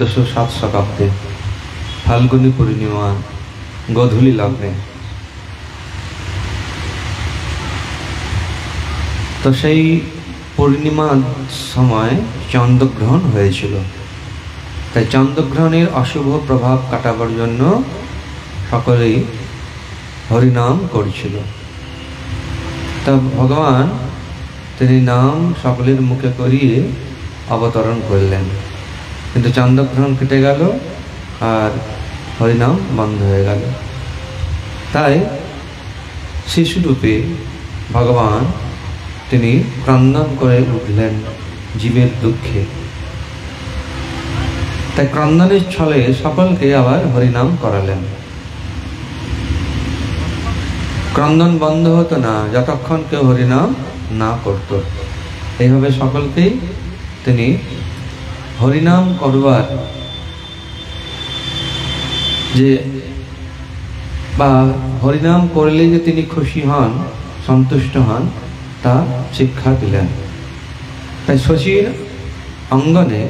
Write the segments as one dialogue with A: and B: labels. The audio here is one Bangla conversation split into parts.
A: 1407 শতাব্দে ফাল্গুনী পূর্ণিমা গধূলি লগ্নে। তো সেই পূর্ণিমার সময় চন্দ্রগ্রহণ হয়েছিল। তাই চন্দ্রগ্রহণের অশুভ প্রভাব কাটাবার জন্য সকলেই হরিনাম করছিল। তা ভগবান তিনি নাম সকলের মুখে করিয়ে অবতরণ করলেন, কিন্তু চন্দ্রগ্রহণ কেটে গেল আর হরিনাম বন্ধ হয়ে গেল। তাই শিশুরূপে ভগবান তিনি ক্রন্দন করে উঠলেন জীবের দুঃখে। তাই ক্রন্দনের ছলে সকলকে আবার হরিনাম করালেন। ক্রন্দন বন্ধ হতো না যতক্ষণ কেউ হরিনাম না করত। এইভাবে সকলকেই তিনি হরিনাম করবার যে বা হরিনাম করলে যে তিনি খুশি হন, সন্তুষ্ট হন, তা শিক্ষা দিলেন। তাই শশীর অঙ্গনে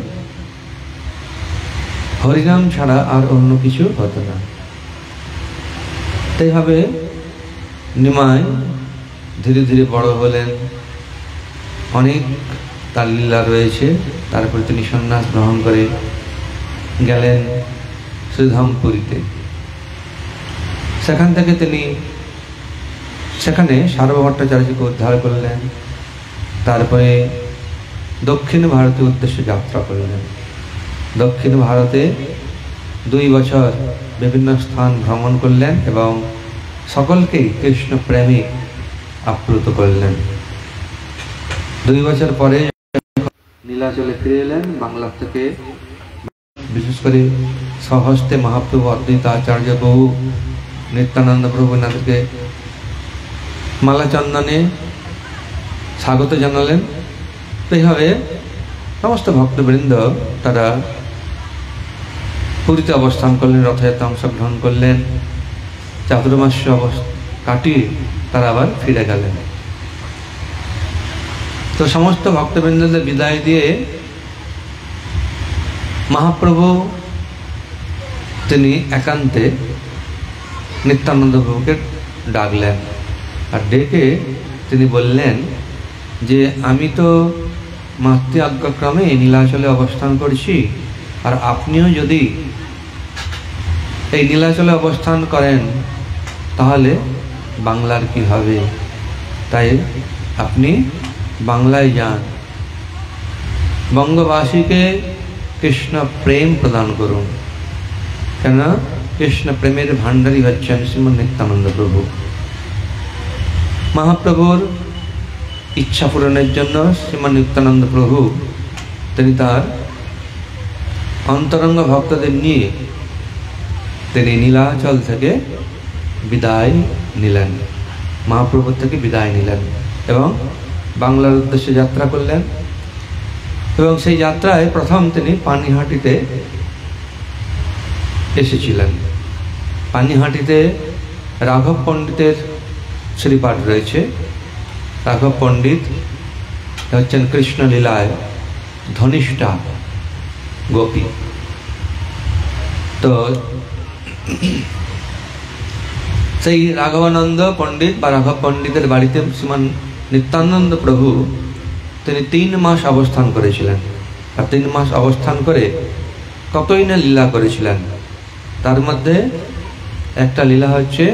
A: হরিনাম ছাড়া আর অন্য কিছু হতো না। তাইভাবে নিমাই ধীরে ধীরে বড় হলেন, অনেক তার লীলা রয়েছে। তারপরে তিনি সন্ন্যাস গ্রহণ করে গেলেন শ্রীধামপুরীতে। সেখান থেকে তিনি সেখানে সার্বভট্টাচার্যকে উদ্ধার করলেন। তারপরে দক্ষিণ ভারতের উদ্দেশ্যে যাত্রা করলেন। দক্ষিণ ভারতে 2 বছর বিভিন্ন স্থান ভ্রমণ করলেন এবং সকলকেই কৃষ্ণ প্রেমে আপ্লুত করলেন। 2 বছর পরে নীলাচলে ফিরে এলেন। বাংলা থেকে বিশেষ করে স্বহস্তে মহাপ্রভু অদ্বৈত আচার্য বহু নিত্যানন্দ প্রভু নাথকে মালা চন্দনে স্বাগত জানালেন। এইভাবে সমস্ত ভক্তবৃন্দ তারা পুরীতে অবস্থান করলেন, রথযাত্রা অংশগ্রহণ করলেন। চাতুর্মাস্য কাটিয়ে তারা আবার ফিরে গেলেন। তো সমস্ত ভক্তবৃন্দদের বিদায় দিয়ে মহাপ্রভু তিনি একান্তে নিত্যানন্দ প্রভুকে ডাকলেন। আর ডেকে তিনি বললেন যে আমি তো মাতৃ আজ্ঞাক্রমে নীলাচলে অবস্থান করছি, আর আপনিও যদি এই নীলাচলে অবস্থান করেন তাহলে বাংলার কি হবে? তাই আপনি বাংলায় যান, বঙ্গবাসীকে কৃষ্ণ প্রেম প্রদান করুন। কেন? কৃষ্ণ প্রেমের ভাণ্ডারী হচ্ছেন শ্রীমৎ নিত্যানন্দ প্রভু। মহাপ্রভুর ইচ্ছা পূরণের জন্য শ্রীমৎ নিত্যানন্দ প্রভু তিনি তার অন্তরঙ্গ ভক্তদের নিয়ে তিনি নীলাচল থেকে বিদায় নিলেন, মহাপ্রভুর থেকে বিদায় নিলেন এবং বাংলার উদ্দেশ্যে যাত্রা করলেন। এবং সেই যাত্রায় প্রথম তিনি পানিহাটিতে এসেছিলেন। পানিহাটিতে রাঘব পণ্ডিতের শ্রীপাঠ রয়েছে। রাঘব পণ্ডিত হচ্ছেন কৃষ্ণ লীলায় ধনিষ্ঠা গোপী। তো সেই রাঘবানন্দ পণ্ডিত বা রাঘব পণ্ডিতের বাড়িতে শ্রীমান নিত্যানন্দ প্রভু তিনি 3 মাস অবস্থান করেছিলেন। আর 3 মাস অবস্থান করে কতই না লীলা করেছিলেন। তার মধ্যে একটা লীলা হচ্ছে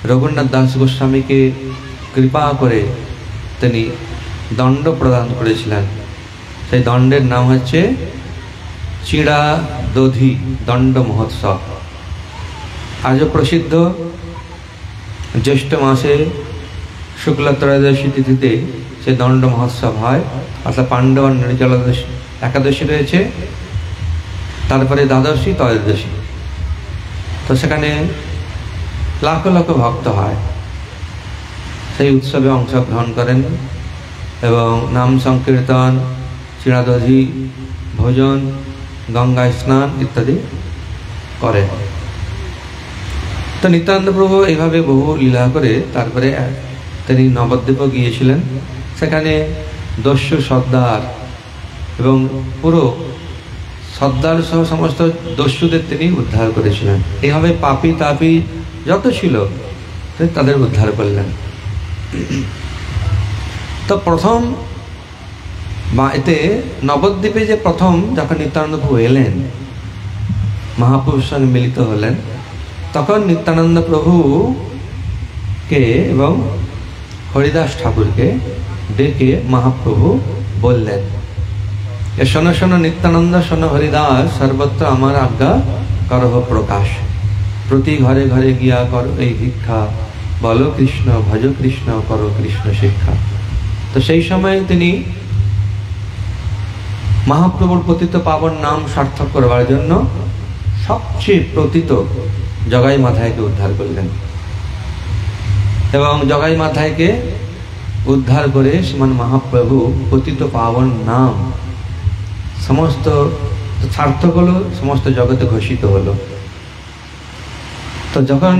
A: রঘুনাথ দাস গোস্বামীকে কৃপা করে তিনি দণ্ড প্রদান করেছিলেন। সেই দণ্ডের নাম হচ্ছে চিড়া দধি দণ্ড মহোৎসব। আজও প্রসিদ্ধ। জ্যৈষ্ঠ মাসে শুক্ল ত্রয়োদশী তিথিতে সে দণ্ড মহোৎসব হয়। অর্থাৎ পাণ্ডব নির্জলা একাদশী রয়েছে, তারপরে দ্বাদশী, ত্রয়োদশী। তো সেখানে লাখ লাখ ভক্ত হয়, সেই উৎসবে অংশগ্রহণ করেন এবং নাম সংকীর্তন, চিড়াদধি ভোজন, গঙ্গা স্নান ইত্যাদি করেন। তো নিত্যানন্দ প্রভু এইভাবে বহু লীলা করে তারপরে তিনি নবদ্বীপও গিয়েছিলেন। সেখানে দস্যু সর্দার এবং পুরো সর্দার সহ সমস্ত দস্যুদের তিনি উদ্ধার করেছিলেন। এইভাবে পাপী তাপী যত ছিল তাদের উদ্ধার করলেন। তো প্রথম বা এতে নবদ্বীপে যে প্রথম যখন নিত্যানন্দ প্রভু এলেন, মহাপুরুষের সঙ্গে মিলিত হলেন, তখন নিত্যানন্দ প্রভুকে এবং হরিদাস ঠাকুরকে ডেকে মহাপ্রভু বললেন, শোনো শোনো নিত্যানন্দ, শোনো হরিদাস, সর্বত্র আমার আজ্ঞা করহ প্রকাশ, প্রতি ঘরে ঘরে গিয়া কর এই ভিক্ষা, বলো কৃষ্ণ ভজ কৃষ্ণ, করো কৃষ্ণ শিক্ষা। তো সেই সময় তিনি মহাপ্রভুর পতিত পাবন নাম সার্থক করবার জন্য সবচেয়ে প্রতীত জগাই মাথায়কে উদ্ধার করলেন এবং জগাই মাথায়কে উদ্ধার করে শ্রীমান মহাপ্রভু পতিত পাবন নাম সমস্ত সার্থক হলো, সমস্ত জগতে ঘোষিত হলো। তো যখন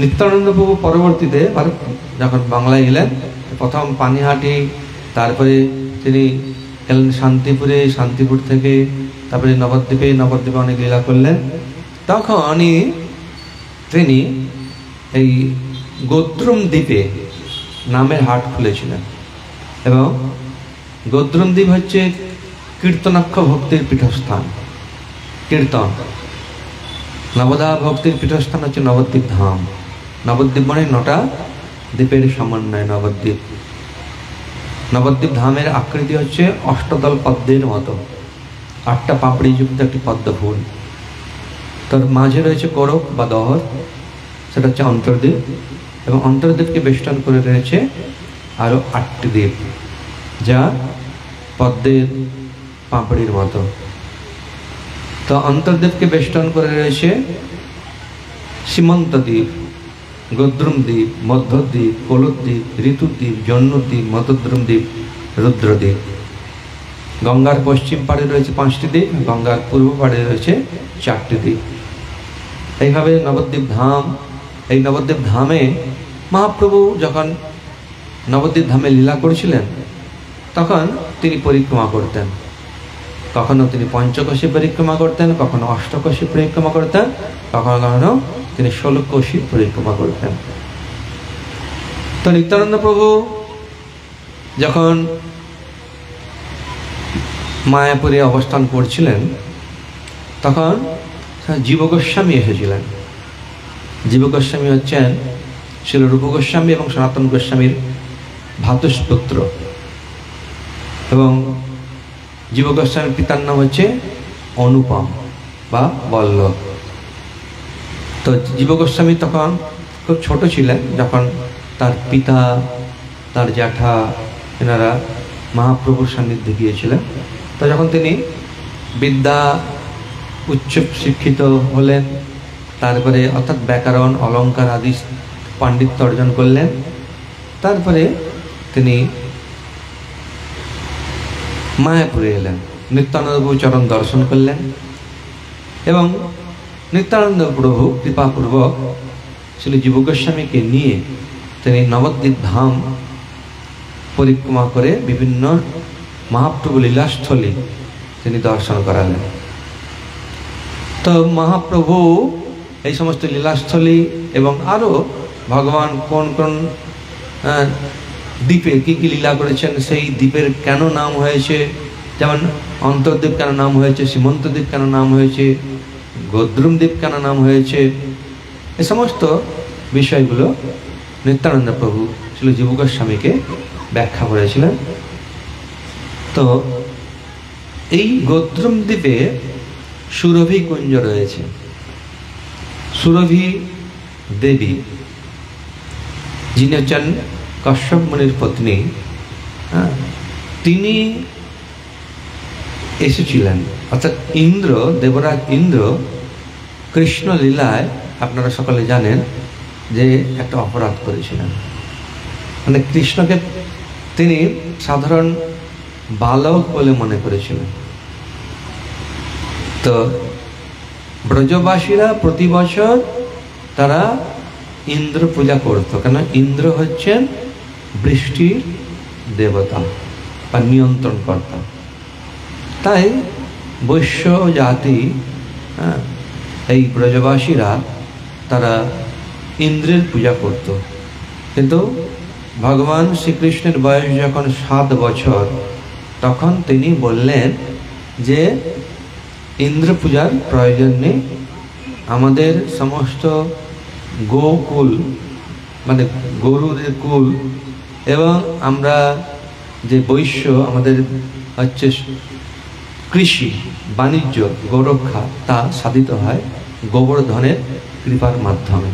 A: নিত্যানন্দ প্রভু পরবর্তীতে যখন বাংলায় এলেন, প্রথম পানিহাটি, তারপরে তিনি এলেন শান্তিপুরে, শান্তিপুর থেকে তারপরে নবদ্বীপে, নবদ্বীপে অনেক লীলা করলেন। তখনই তিনি এই গোদ্রুম দ্বীপে নামের হাট খুলেছিলেন এবং গোদ্রুম দ্বীপ হচ্ছে কীর্তনাক্ষ ভক্তির পীঠস্থান। কীর্তন নবদা ভক্তির পীঠস্থান হচ্ছে নবদ্বীপ ধাম। নবদ্বীপ মানে 9টা দ্বীপের সমন্বয় নবদ্বীপ। নবদ্বীপ ধামের আকৃতি হচ্ছে অষ্টদল পদ্মের মতো, 8টা পাপড়ি যুক্ত একটি পদ্ম ফুল। তার মাঝে রয়েছে করক বা দহর, সেটা হচ্ছে অন্তর্দ্বীপ, এবং অন্তর্দ্বীপকে বেষ্টন করে রয়েছে আরো 8টি দ্বীপ যা পদ্মের পাপড়ির মতো। তো অন্তর্দ্বীপকে বেষ্টন করে রয়েছে সীমন্ত দ্বীপ, গোদ্রুম দ্বীপ, মধ্যদ্বীপ, কলদ্বীপ, ঋতুদ্বীপ, জন্মদ্বীপ, মতদ্রুম দ্বীপ, রুদ্রদ্বীপ। গঙ্গার পশ্চিম পাড়ে রয়েছে 5টি দ্বীপ, গঙ্গার পূর্ব পাড়ে রয়েছে 4টি দ্বীপ। এইভাবে নবদ্বীপ ধাম, এই নবদ্বীপ ধামে মহাপ্রভু যখন নবদ্বীপ ধামে লীলা করেছিলেন তখন তিনি পরিক্রমা করতেন। কখনো তিনি পঞ্চকোশী পরিক্রমা করতেন, কখনো অষ্টকোশী পরিক্রমা করতেন, কখনো কখনো তিনি 16 কোশী পরিক্রমা করতেন। তো নিত্যানন্দ প্রভু যখন মায়াপুরে অবস্থান করছিলেন তখন জীব গোস্বামী এসেছিলেন। জীব গোস্বামী হচ্ছেন শিল রূপ গোস্বামী এবং সনাতন গোস্বামীর ভ্রাতুষ্পুত্র, এবং জীব গোস্বামীর পিতার নাম হচ্ছে অনুপম বা বল্লভ। তো জীব গোস্বামী তখন খুব ছোট ছিলেন যখন তার পিতা, তার জ্যাঠা এনারা মহাপ্রভুর সান্নিধ্যে গিয়েছিলেন। তো যখন তিনি বিদ্যা উচ্চ শিক্ষিত হলেন, তারপরে অর্থাৎ ব্যাকরণ, অলঙ্কার আদি পাণ্ডিত্য অর্জন করলেন, তারপরে তিনি মায়াপুরে এলেন, নিত্যানন্দ প্রভু চরণ দর্শন করলেন এবং নিত্যানন্দ প্রভু কৃপাপূর্বক শ্রী জীব গোস্বামীকে নিয়ে তিনি নবদ্বীপ ধাম পরিক্রমা করে বিভিন্ন মহাপ্রভু লীলাস্থলী তিনি দর্শন করালেন। তো মহাপ্রভু এই সমস্ত লীলাস্থলী এবং আরও ভগবান কোন কোন দ্বীপে কি কি লীলা করেছেন, সেই দ্বীপের কেন নাম হয়েছে, যেমন অন্তর্দ্বীপ কেন নাম হয়েছে, সীমন্ত দ্বীপ কেন নাম হয়েছে, গোদ্রুম দ্বীপ কেন নাম হয়েছে, এ সমস্ত বিষয়গুলো নিত্যানন্দ প্রভু শ্রী জীব গোস্বামীকে ব্যাখ্যা করেছিলেন। তো এই গোদ্রুম দ্বীপে সুরভি কুঞ্জ রয়েছে। সুরভি দেবী যিনি হচ্ছেন কশ্যপ মুনির পত্নী, তিনি এসেছিলেন, অর্থাৎ ইন্দ্র, দেবরাজ ইন্দ্র কৃষ্ণ লীলায় আপনারা সকলে জানেন যে একটা অপরাধ করেছিলেন। মানে কৃষ্ণকে তিনি সাধারণ বালক বলে মনে করেছিলেন। তো ব্রজবাসীরা প্রতি বছর তারা ইন্দ্র পূজা করত, কেন ইন্দ্র হচ্ছেন বৃষ্টির দেবতা বা নিয়ন্ত্রণ কর্তা। তাই বৈশ্য জাতি, এই ব্রজবাসীরা তারা ইন্দ্রের পূজা করত। কিন্তু ভগবান শ্রীকৃষ্ণের বয়স যখন 7 বছর, তখন তিনি বললেন যে ইন্দ্র পূজার প্রয়োজন নেই, আমাদের সমস্ত গোকুল মানে গরুদের কুল এবং আমরা যে বৈশ্য, আমাদের হচ্ছে কৃষি বাণিজ্য গৌরক্ষা, তা সাধিত হয় গোবর্ধনের কৃপার মাধ্যমে।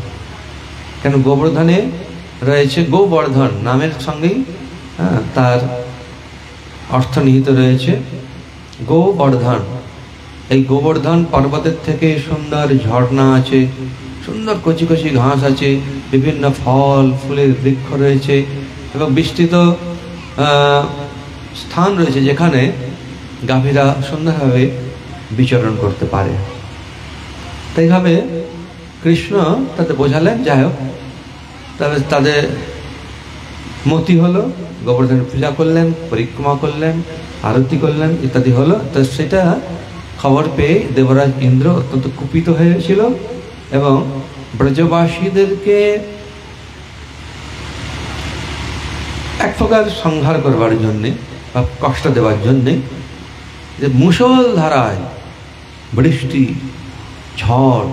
A: কেন গোবর্ধনে রয়েছে গোবর্ধন নামের সঙ্গেই তার অর্থ নিহিত রয়েছে গোবর্ধন। এই গোবর্ধন পর্বতের থেকে সুন্দর ঝর্ণা আছে, সুন্দর কচি কচি ঘাস আছে, বিভিন্ন ফল ফুলের বৃক্ষ রয়েছে এবং বিস্তৃত স্থান রয়েছে যেখানে গাভীরা সুন্দরভাবে বিচরণ করতে পারে। তাইভাবে কৃষ্ণ তাদের বোঝালেন। যাই হোক, তবে তাদের মতি হলো, গোবর্ধনের পূজা করলেন, পরিক্রমা করলেন, আরতি করলেন ইত্যাদি হলো। তো সেটা খবর পেয়ে দেবরাজ ইন্দ্র অত্যন্ত কুপিত হয়েছিল এবং ব্রজবাসীদেরকে এক প্রকার সংহার করবার জন্যে বা কষ্ট দেওয়ার জন্যে যে মুষলধারায় বৃষ্টি, ঝড়,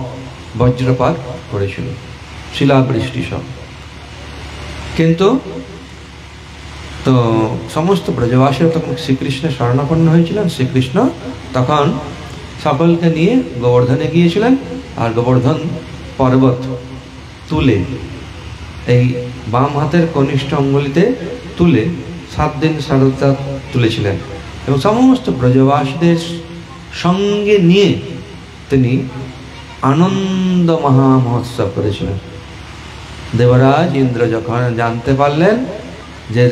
A: বজ্রপাত করেছিল, শিলাবৃষ্টি সব। কিন্তু তো সমস্ত ব্রজবাসীরা তখন শ্রীকৃষ্ণের শরণাপন্ন হয়েছিলেন। শ্রীকৃষ্ণ তখন সকলকে নিয়ে গোবর্ধনে গিয়েছিলেন আর গোবর্ধন পর্বত তুলে এই বাম হাতের কনিষ্ঠ অঙ্গুলিতে তুলে 7 দিন 7 রাত তুলেছিলেন এবং সমস্ত ব্রজবাসীদের সঙ্গে নিয়ে তিনি আনন্দ মহামহোৎসব করেছিলেন। দেবরাজ ইন্দ্র যখন জানতে পারলেন যে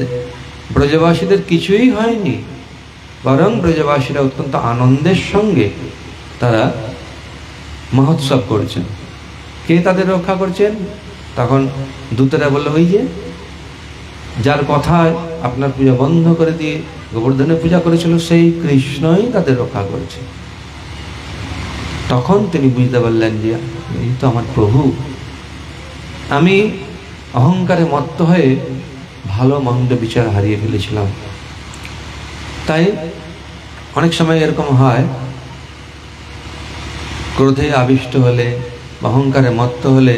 A: ব্রজবাসীদের কিছুই হয়নি, বরং ব্রজবাসীরা অত্যন্ত আনন্দের সঙ্গে তারা মহোৎসব করছেন, কে তাদের রক্ষা করছেন? তখন দূতেরা বলল, ওই যে যার কথায় আপনার পূজা বন্ধ করে দিয়ে গোবর্ধনের পূজা করেছিল, সেই কৃষ্ণই তাদের রক্ষা করেছে। তখন তিনি বুঝতে পারলেন যে এই তো আমার প্রভু। আমি অহংকারে মত্ত হয়ে ভালো মন্দ বিচার হারিয়ে ফেলেছিলাম। তাই অনেক সময় এরকম হয়, ক্রোধে আবিষ্ট হলে, অহংকারে মত্ত হলে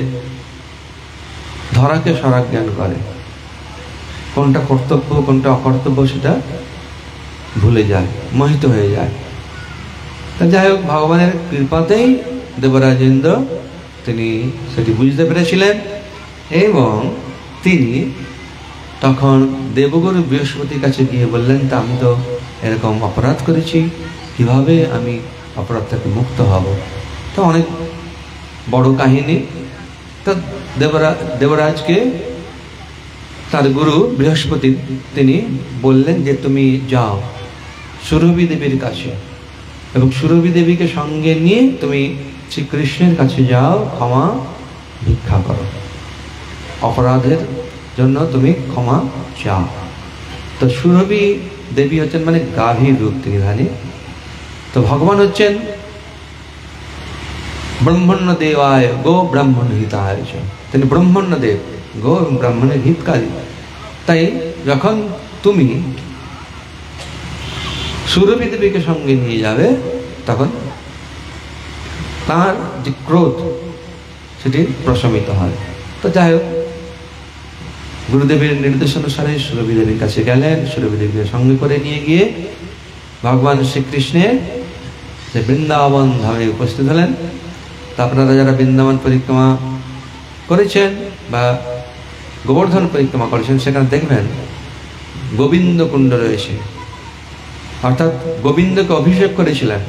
A: ধরাকে সরা জ্ঞান করে, কোনটা কর্তব্য কোনটা অকর্তব্য সেটা ভুলে যায়, মোহিত হয়ে যায়। তা যাই হোক, ভগবানের কৃপাতেই দেবরাজ ইন্দ্র তিনি সেটি বুঝতে পেরেছিলেন এবং তিনি তখন দেবগুরু বৃহস্পতির কাছে গিয়ে বললেন, তা আমি তো এরকম অপরাধ করেছি, কিভাবে আমি অপরাধ থেকে মুক্ত হব? তো অনেক বড় কাহিনী। তো দেবরাজকে তার গুরু বৃহস্পতি তিনি বললেন যে তুমি যাও সুরভি দেবীর কাছে এবং সুরভি দেবীকে সঙ্গে নিয়ে তুমি শ্রীকৃষ্ণের কাছে যাও, ক্ষমা ভিক্ষা করো, অপরাধের জন্য তুমি ক্ষমা চাও। তো সুরভি দেবী হচ্ছেন মানে গাভীর রূপ তিনি ধারী। তো ভগবান হচ্ছেন ব্রহ্মণ্য দেবায় গো ব্রাহ্মণ হিতায়, তিনি ব্রহ্মণ্য দেব, গো এবং ব্রাহ্মণের হিতকারী। তাই যখন তুমি সুরভি দেবীকে সঙ্গে নিয়ে যাবে, তখন তার যে ক্রোধ সেটি প্রশমিত হয়। তো যাই হোক, গুরুদেবের নির্দেশ অনুসারে সুরভি দেবীর কাছে গেলেন। সুরভি দেবীকে সঙ্গে করে নিয়ে গিয়ে ভগবান শ্রীকৃষ্ণের যে বৃন্দাবন ধামে উপস্থিত হলেন। তা আপনারা যারা বৃন্দাবন পরিক্রমা করেছেন বা গোবর্ধন পরিক্রমা করেছেন, সেখানে দেখবেন গোবিন্দ কুণ্ড রয়েছে, অর্থাৎ গোবিন্দকে অভিষেক করেছিলেন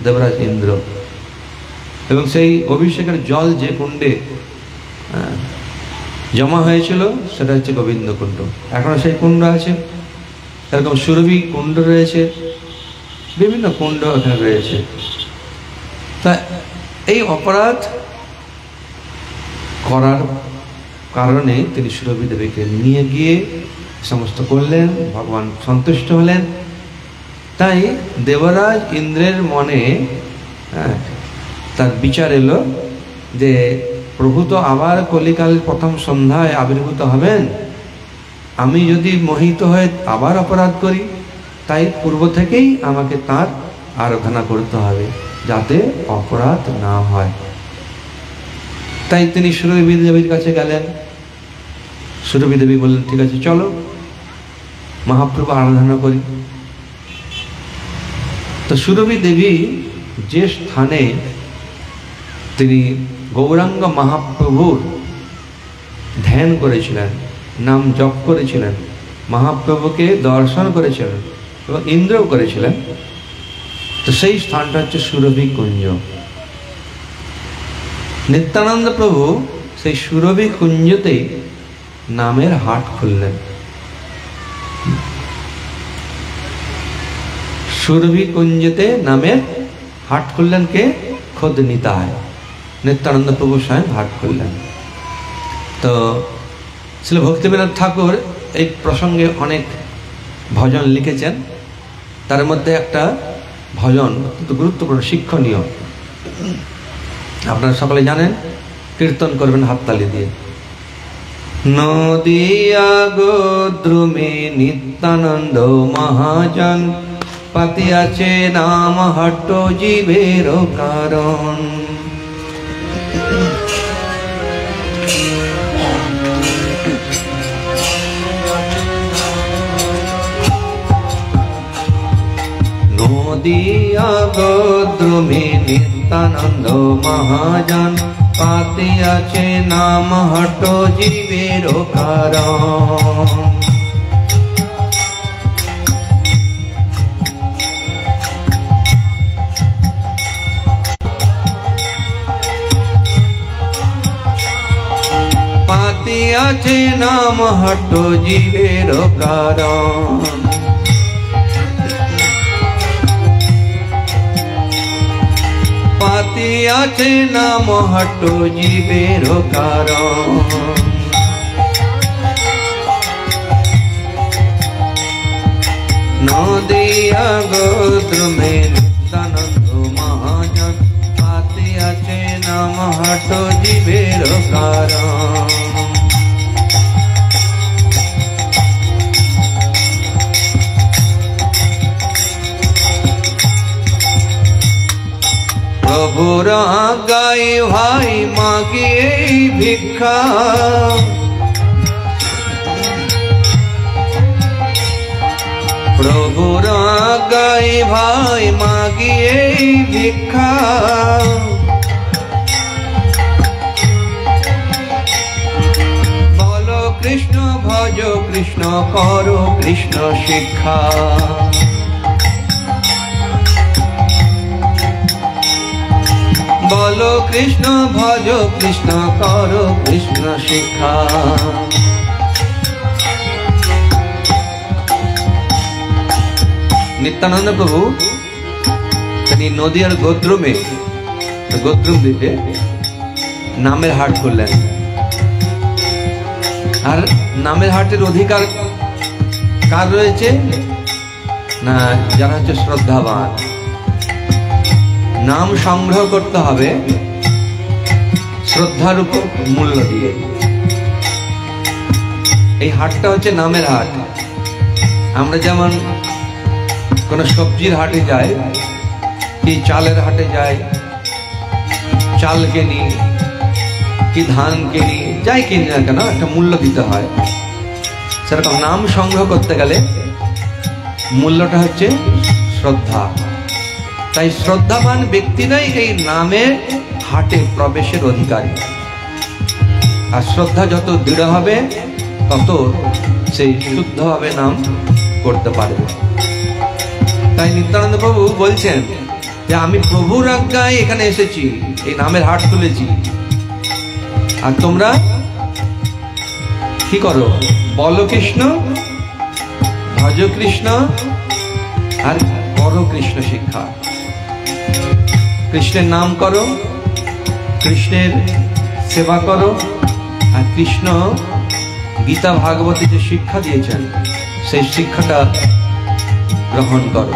A: দেবরাজ ইন্দ্র এবং সেই অভিষেকের জল যে কুণ্ডে জমা হয়েছিল সেটা হচ্ছে গোবিন্দ কুণ্ড। এখনো সেই কুণ্ড আছে। এরকম সুরভি কুণ্ড রয়েছে, বিভিন্ন কুণ্ড এখানে রয়েছে। তা এই অপরাধ করার কারণে তিনি সুরভি দেবীকে নিয়ে গিয়ে সমস্ত করলেন। ভগবান সন্তুষ্ট হলেন তাই দেবরাজ ইন্দ্রের মনে তার বিচার এলো যে প্রভু তো আবার কলিকালের প্রথম সন্ধ্যায় আবির্ভূত হবেন, আমি যদি মোহিত হয়ে আবার অপরাধ করি, তাই পূর্ব থেকেই আমাকে তার আরাধনা করতে হবে যাতে অপরাধ না হয়। তাই তিনি সুরভি দেবীর কাছে গেলেন। সুরভি দেবী বললেন, ঠিক আছে চলো মহাপ্রভু আরাধনা করি। তো সুরভি দেবী যে স্থানে তিনি গৌরাঙ্গ মহাপ্রভুর ধ্যান করেছিলেন, নাম জপ করেছিলেন, মহাপ্রভুকে দর্শন করেছিলেন এবং ইন্দ্রও করেছিলেন, তো সেই স্থানটা হচ্ছে সুরভি কুঞ্জ। নিত্যানন্দ প্রভু সেই সুরভি কুঞ্জতেই নামের হাট খুললেন। সুরভি কুঞ্জতে নামের হাট খুললেন কে? খোদ নিতাই নিত্যানন্দ প্রভু স্বয়ং হাট খুললেন। তো শ্রী ভক্তিবিনোদ ঠাকুর এই প্রসঙ্গে অনেক ভজন লিখেছেন, তার মধ্যে একটা ভজন অত্যন্ত গুরুত্বপূর্ণ, শিক্ষণীয়, আপনারা সকলে জানেন, কীর্তন করবেন হাততালি দিয়ে। নদিয়া গোদ্রুমে নিত্যানন্দ মহাজন, পাতিয়াছে নাম হট্ট জীবের কারণ। নদিয়া গোদ্রুমে নিত্যানন্দ মহাজন, পাতিয়াছে নাম হট্ট জীবের কারণ। পাতিয়াছে নাম হট্ট জীবের কারণ। পাতিয়াছে নাম হট্ট জীবের কারণ। নদিয়া গোদ্রুমে নিত্যানন্দ মহাজন, পাতিয়াছে নাম হট্ট জীবের কারণ। প্রভুর আজ্ঞায় ভাই মাগিয়ে ভিক্ষা, প্রভুর আজ্ঞায় ভাই মাগিয়ে ভিক্ষা। বলো কৃষ্ণ ভজ কৃষ্ণ করো কৃষ্ণ শিক্ষা। বলো কৃষ্ণ ভজ কৃষ্ণ করো কৃষ্ণ শিক্ষা। নিত্যানন্দ প্রভু তিনি নদিয়ার গোদ্রুমে, গোদ্রুম দিতে নামের হাট করলেন। আর নামের হাটের অধিকার কার রয়েছে? না, যারা হচ্ছে শ্রদ্ধাবান। নাম সংগ্রহ করতে হবে শ্রদ্ধার উপর মূল্য দিয়ে। এই হাটটা হচ্ছে নামের হাট। আমরা যেমন কোন সবজির হাটে যাই, কি চালের হাটে যাই, চাল কিনি কি ধান কিনি, যাই কিনি না কেন একটা মূল্য দিতে হয়। সেরকম নাম সংগ্রহ করতে গেলে মূল্যটা হচ্ছে শ্রদ্ধা। তাই শ্রদ্ধাবান ব্যক্তিরাই এই নামের হাটে প্রবেশের অধিকারী। আর শ্রদ্ধা যত দৃঢ় হবে তত সেই শুদ্ধভাবে নাম করতে পারবে। তাই নিত্যানন্দ প্রভু বলছেন যে আমি প্রভুর আজ্ঞায় এখানে এসেছি, এই নামের হাট খুলেছি, আর তোমরা কি করো? বলো কৃষ্ণ, ভজ কৃষ্ণ, আর করো কৃষ্ণ শিক্ষা। কৃষ্ণের নাম করো, কৃষ্ণের সেবা করো, আর কৃষ্ণ গীতা ভাগবতী যে শিক্ষা দিয়েছেন সেই শিক্ষাটা গ্রহণ করো।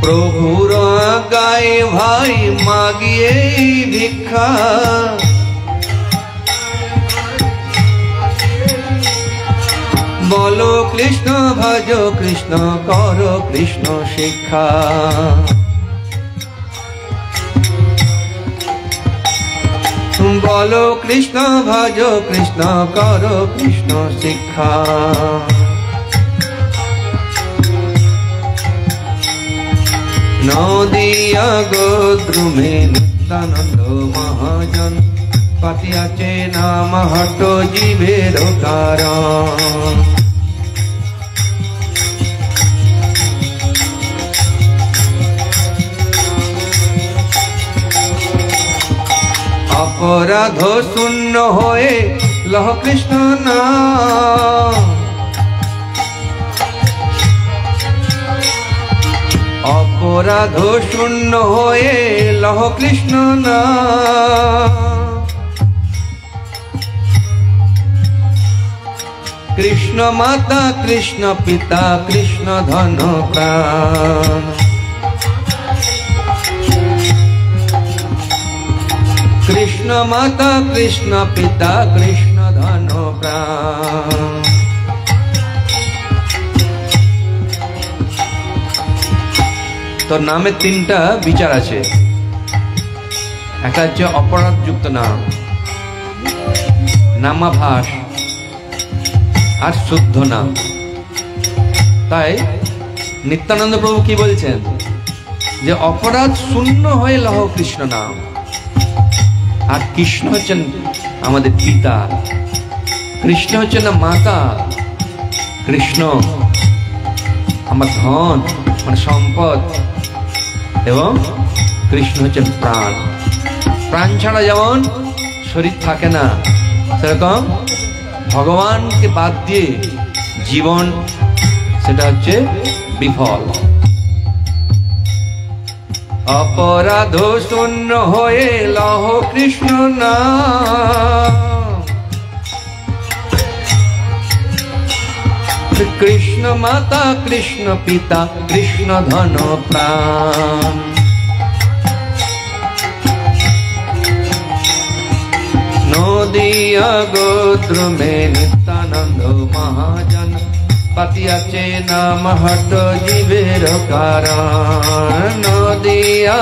A: প্রভুর আজ্ঞায় ভাই মাগিয়ে ভিক্ষা, বলো কৃষ্ণ ভজ কৃষ্ণ কর কৃষ্ণ শিক্ষা। বলো কৃষ্ণ ভজ কৃষ্ণ কর কৃষ্ণ শিক্ষা। নদিয়া গোদ্রুমে নিত্যানন্দ মহাজন, পাতিয়াছে নাম হট জীবের কারণ। অপরাধ শূন্য হয়ে লহ কৃষ্ণ নাম, অপরাধ শূন্য হয়ে লহ কৃষ্ণ নাম। কৃষ্ণ মাতা কৃষ্ণ পিতা কৃষ্ণ ধন প্রাণ, কৃষ্ণ মাতা কৃষ্ণ পিতা কৃষ্ণ ধন প্রাণ। তো নামে তিনটা বিচার আছে। একটা হচ্ছে অপরাধযুক্ত নাম, নামাভাস, আর শুদ্ধ নাম। তাই নিত্যানন্দ প্রভু কি বলছেন, যে অপরাধ শূন্য হয়ে লহ কৃষ্ণ নাম। আর কৃষ্ণ হচ্ছেন আমাদের পিতা, কৃষ্ণ হচ্ছেন মাতা, কৃষ্ণ আমার ধন মানে সম্পদ, এবং কৃষ্ণ হচ্ছেন প্রাণ। প্রাণ ছাড়া যেমন শরীর থাকে না, সেরকম ভগবানকে বাদ দিয়ে জীবন সেটা হচ্ছে বিফল। অপরাধ শূন্য হয়ে লহ কৃষ্ণ নাম, কৃষ্ণ মাতা কৃষ্ণ পিতা কৃষ্ণ ধন প্রাণ। নদিয়া গোদ্রুমে নিত্যানন্দ মহাজন, পাতিয়াছে নাম হট জীবের কারণ। নদিয়া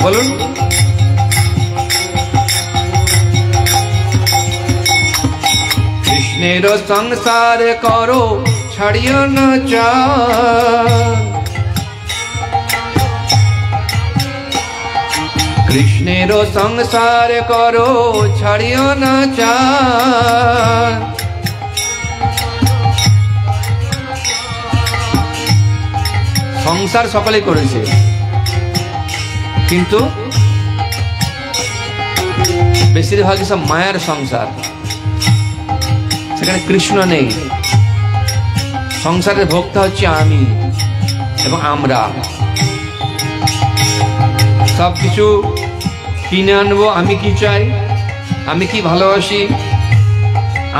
A: বলুন, কৃষ্ণের সংসার করো ছাড়িও না চান, কৃষ্ণের সংসার করো ছাড়িও না চান। সংসার সকলে করেছে, কিন্তু বেশিরভাগই সব মায়ার সংসার, সেখানে কৃষ্ণ নেই। সংসারের ভোক্তা হচ্ছে আমি এবং আমরা। সবকিছু কিনে আনবো, আমি কি চাই, আমি কি ভালোবাসি,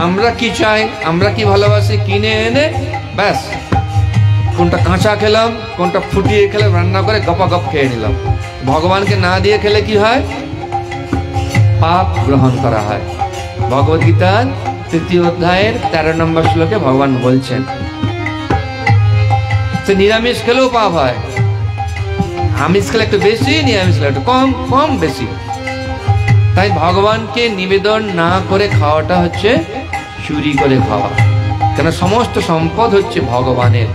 A: আমরা কি চাই, আমরা কি ভালোবাসি, কিনে এনে ব্যাস কোনটা কাঁচা খেলাম, কোনটা ফুটিয়ে খেলাম, রান্না করে গপাগপ খেয়ে নিলাম। ভগবানকে না দিয়ে খেলে কি হয়, পাপ গ্রহণ করা হয়। ভগবদ গীতার 3য় অধ্যায়ের 13 নম্বর শ্লোকে ভগবান বলছেন, তো নিরামিষ খেলেও পাপ হয়। আমিষ খেলে একটু বেশি, নিরামিষ খেলে একটু কম, কম বেশি। তাই ভগবানকে নিবেদন না করে খাওয়াটা হচ্ছে চুরি করে খাওয়া, কেন সমস্ত সম্পদ হচ্ছে ভগবানের।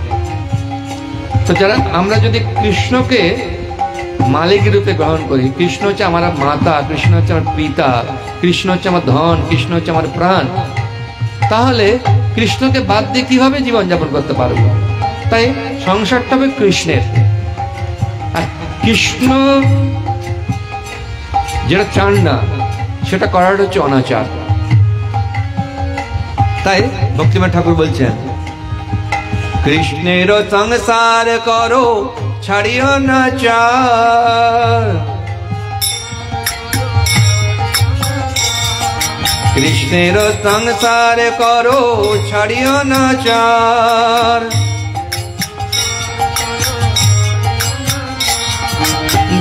A: তো যারা আমরা যদি কৃষ্ণকে মালিক রূপে গ্রহণ করি, কৃষ্ণ হচ্ছে আমার মাতা, কৃষ্ণ হচ্ছে আমার পিতা, কৃষ্ণ হচ্ছে আমার ধন, কৃষ্ণ হচ্ছে আমার প্রাণ, তাহলে কৃষ্ণকে বাদ দিয়ে কিভাবে জীবনযাপন করতে পারবো? তাই সংসারটা হবে কৃষ্ণের। আর কৃষ্ণ যেটা চান না সেটা করাটা হচ্ছে অনাচার। তাই ভক্তিমান ঠাকুর বলছেন, কৃষ্ণের সংসার করো ছাড়িও না চার, কৃষ্ণের সংসার করো ছাড়িও না চার।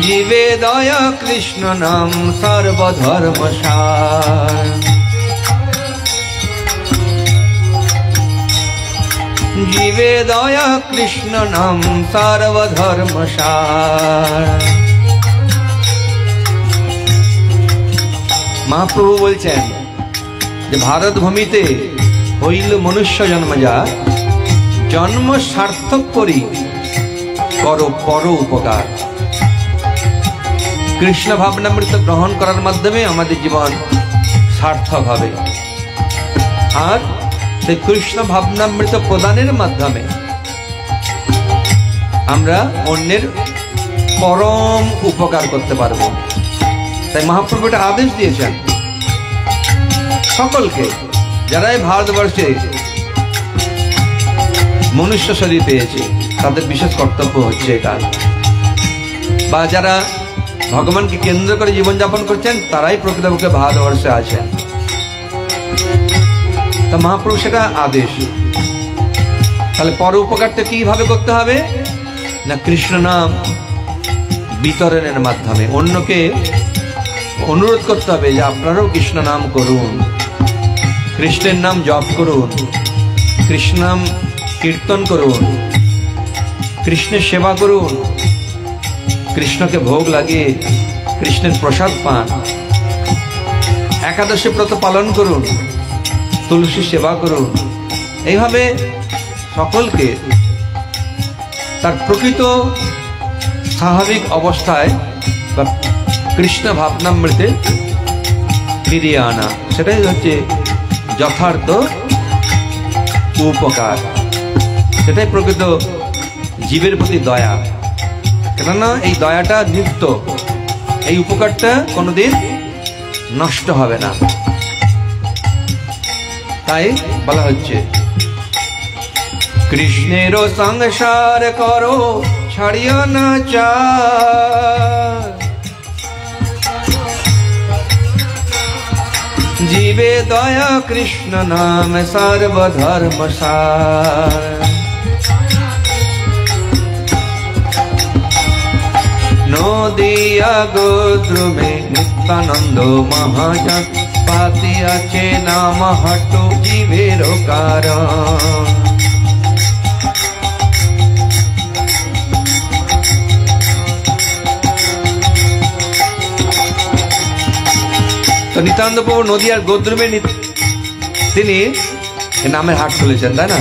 A: जीवे दया कृष्ण नाम सर्वधर्म सार। जीवे दया कृष्ण नाम सर्वधर्म सार। महाप्रभु बोलছেন যে भारत भूमिते হইল मनुष्य जन्म जा जन्म सार्थक करी करो पर उपकार। कृष्ण भावनामृत ग्रहण करार माध्यमे आमादेर जीवन सार्थक हबे और সেই কৃষ্ণ ভাবনামৃত প্রদানের মাধ্যমে আমরা অন্যের পরম উপকার করতে পারব। তাই মহাপ্রভু এটা আদেশ দিয়েছেন সকলকে, যারা এই ভারতবর্ষে মনুষ্য শরীর পেয়েছে তাদের বিশেষ কর্তব্য হচ্ছে এটা, বা যারা ভগবানকে কেন্দ্র করে জীবনযাপন করছেন তারাই প্রকৃতপক্ষে ভারতবর্ষে আছেন। তা মহাপ্রভু সেটা আদেশ। তাহলে পর উপকারটা কিভাবে করতে হবে না, কৃষ্ণ নাম বিতরণের মাধ্যমে অন্যকে অনুরোধ করতে হবে যে আপনারাও কৃষ্ণ নাম করুন, কৃষ্ণের নাম জপ করুন, কৃষ্ণ নাম কীর্তন করুন, কৃষ্ণের সেবা করুন, কৃষ্ণকে ভোগ লাগিয়ে কৃষ্ণের প্রসাদ পান, একাদশী ব্রত পালন করুন, তুলসী সেবা করুন। এইভাবে সকলকে তার প্রকৃত স্বাভাবিক অবস্থায় বা কৃষ্ণ ভাবনামৃতে ফিরিয়ে আনা, সেটাই হচ্ছে যথার্থ উপকার, সেটাই প্রকৃত জীবের প্রতি দয়া। কেননা এই দয়াটা নিত্য, এই উপকারটা কোনোদিন নষ্ট হবে না। তাই বলা হচ্ছে কৃষ্ণের সংসার করো ছাড়িও না চার, জীবে দয়া কৃষ্ণ নাম সর্বধর্ম সার। নদিয়া গোদ্রুমে নিত্যানন্দ মহাজন পাতিয়াছে নাম হটু জীবের কারণ। তো নিত্যানন্দ প্রভু নদিয়ার গোদ্রুমে তিনি নামের হাট খুলেছেন, তাই না?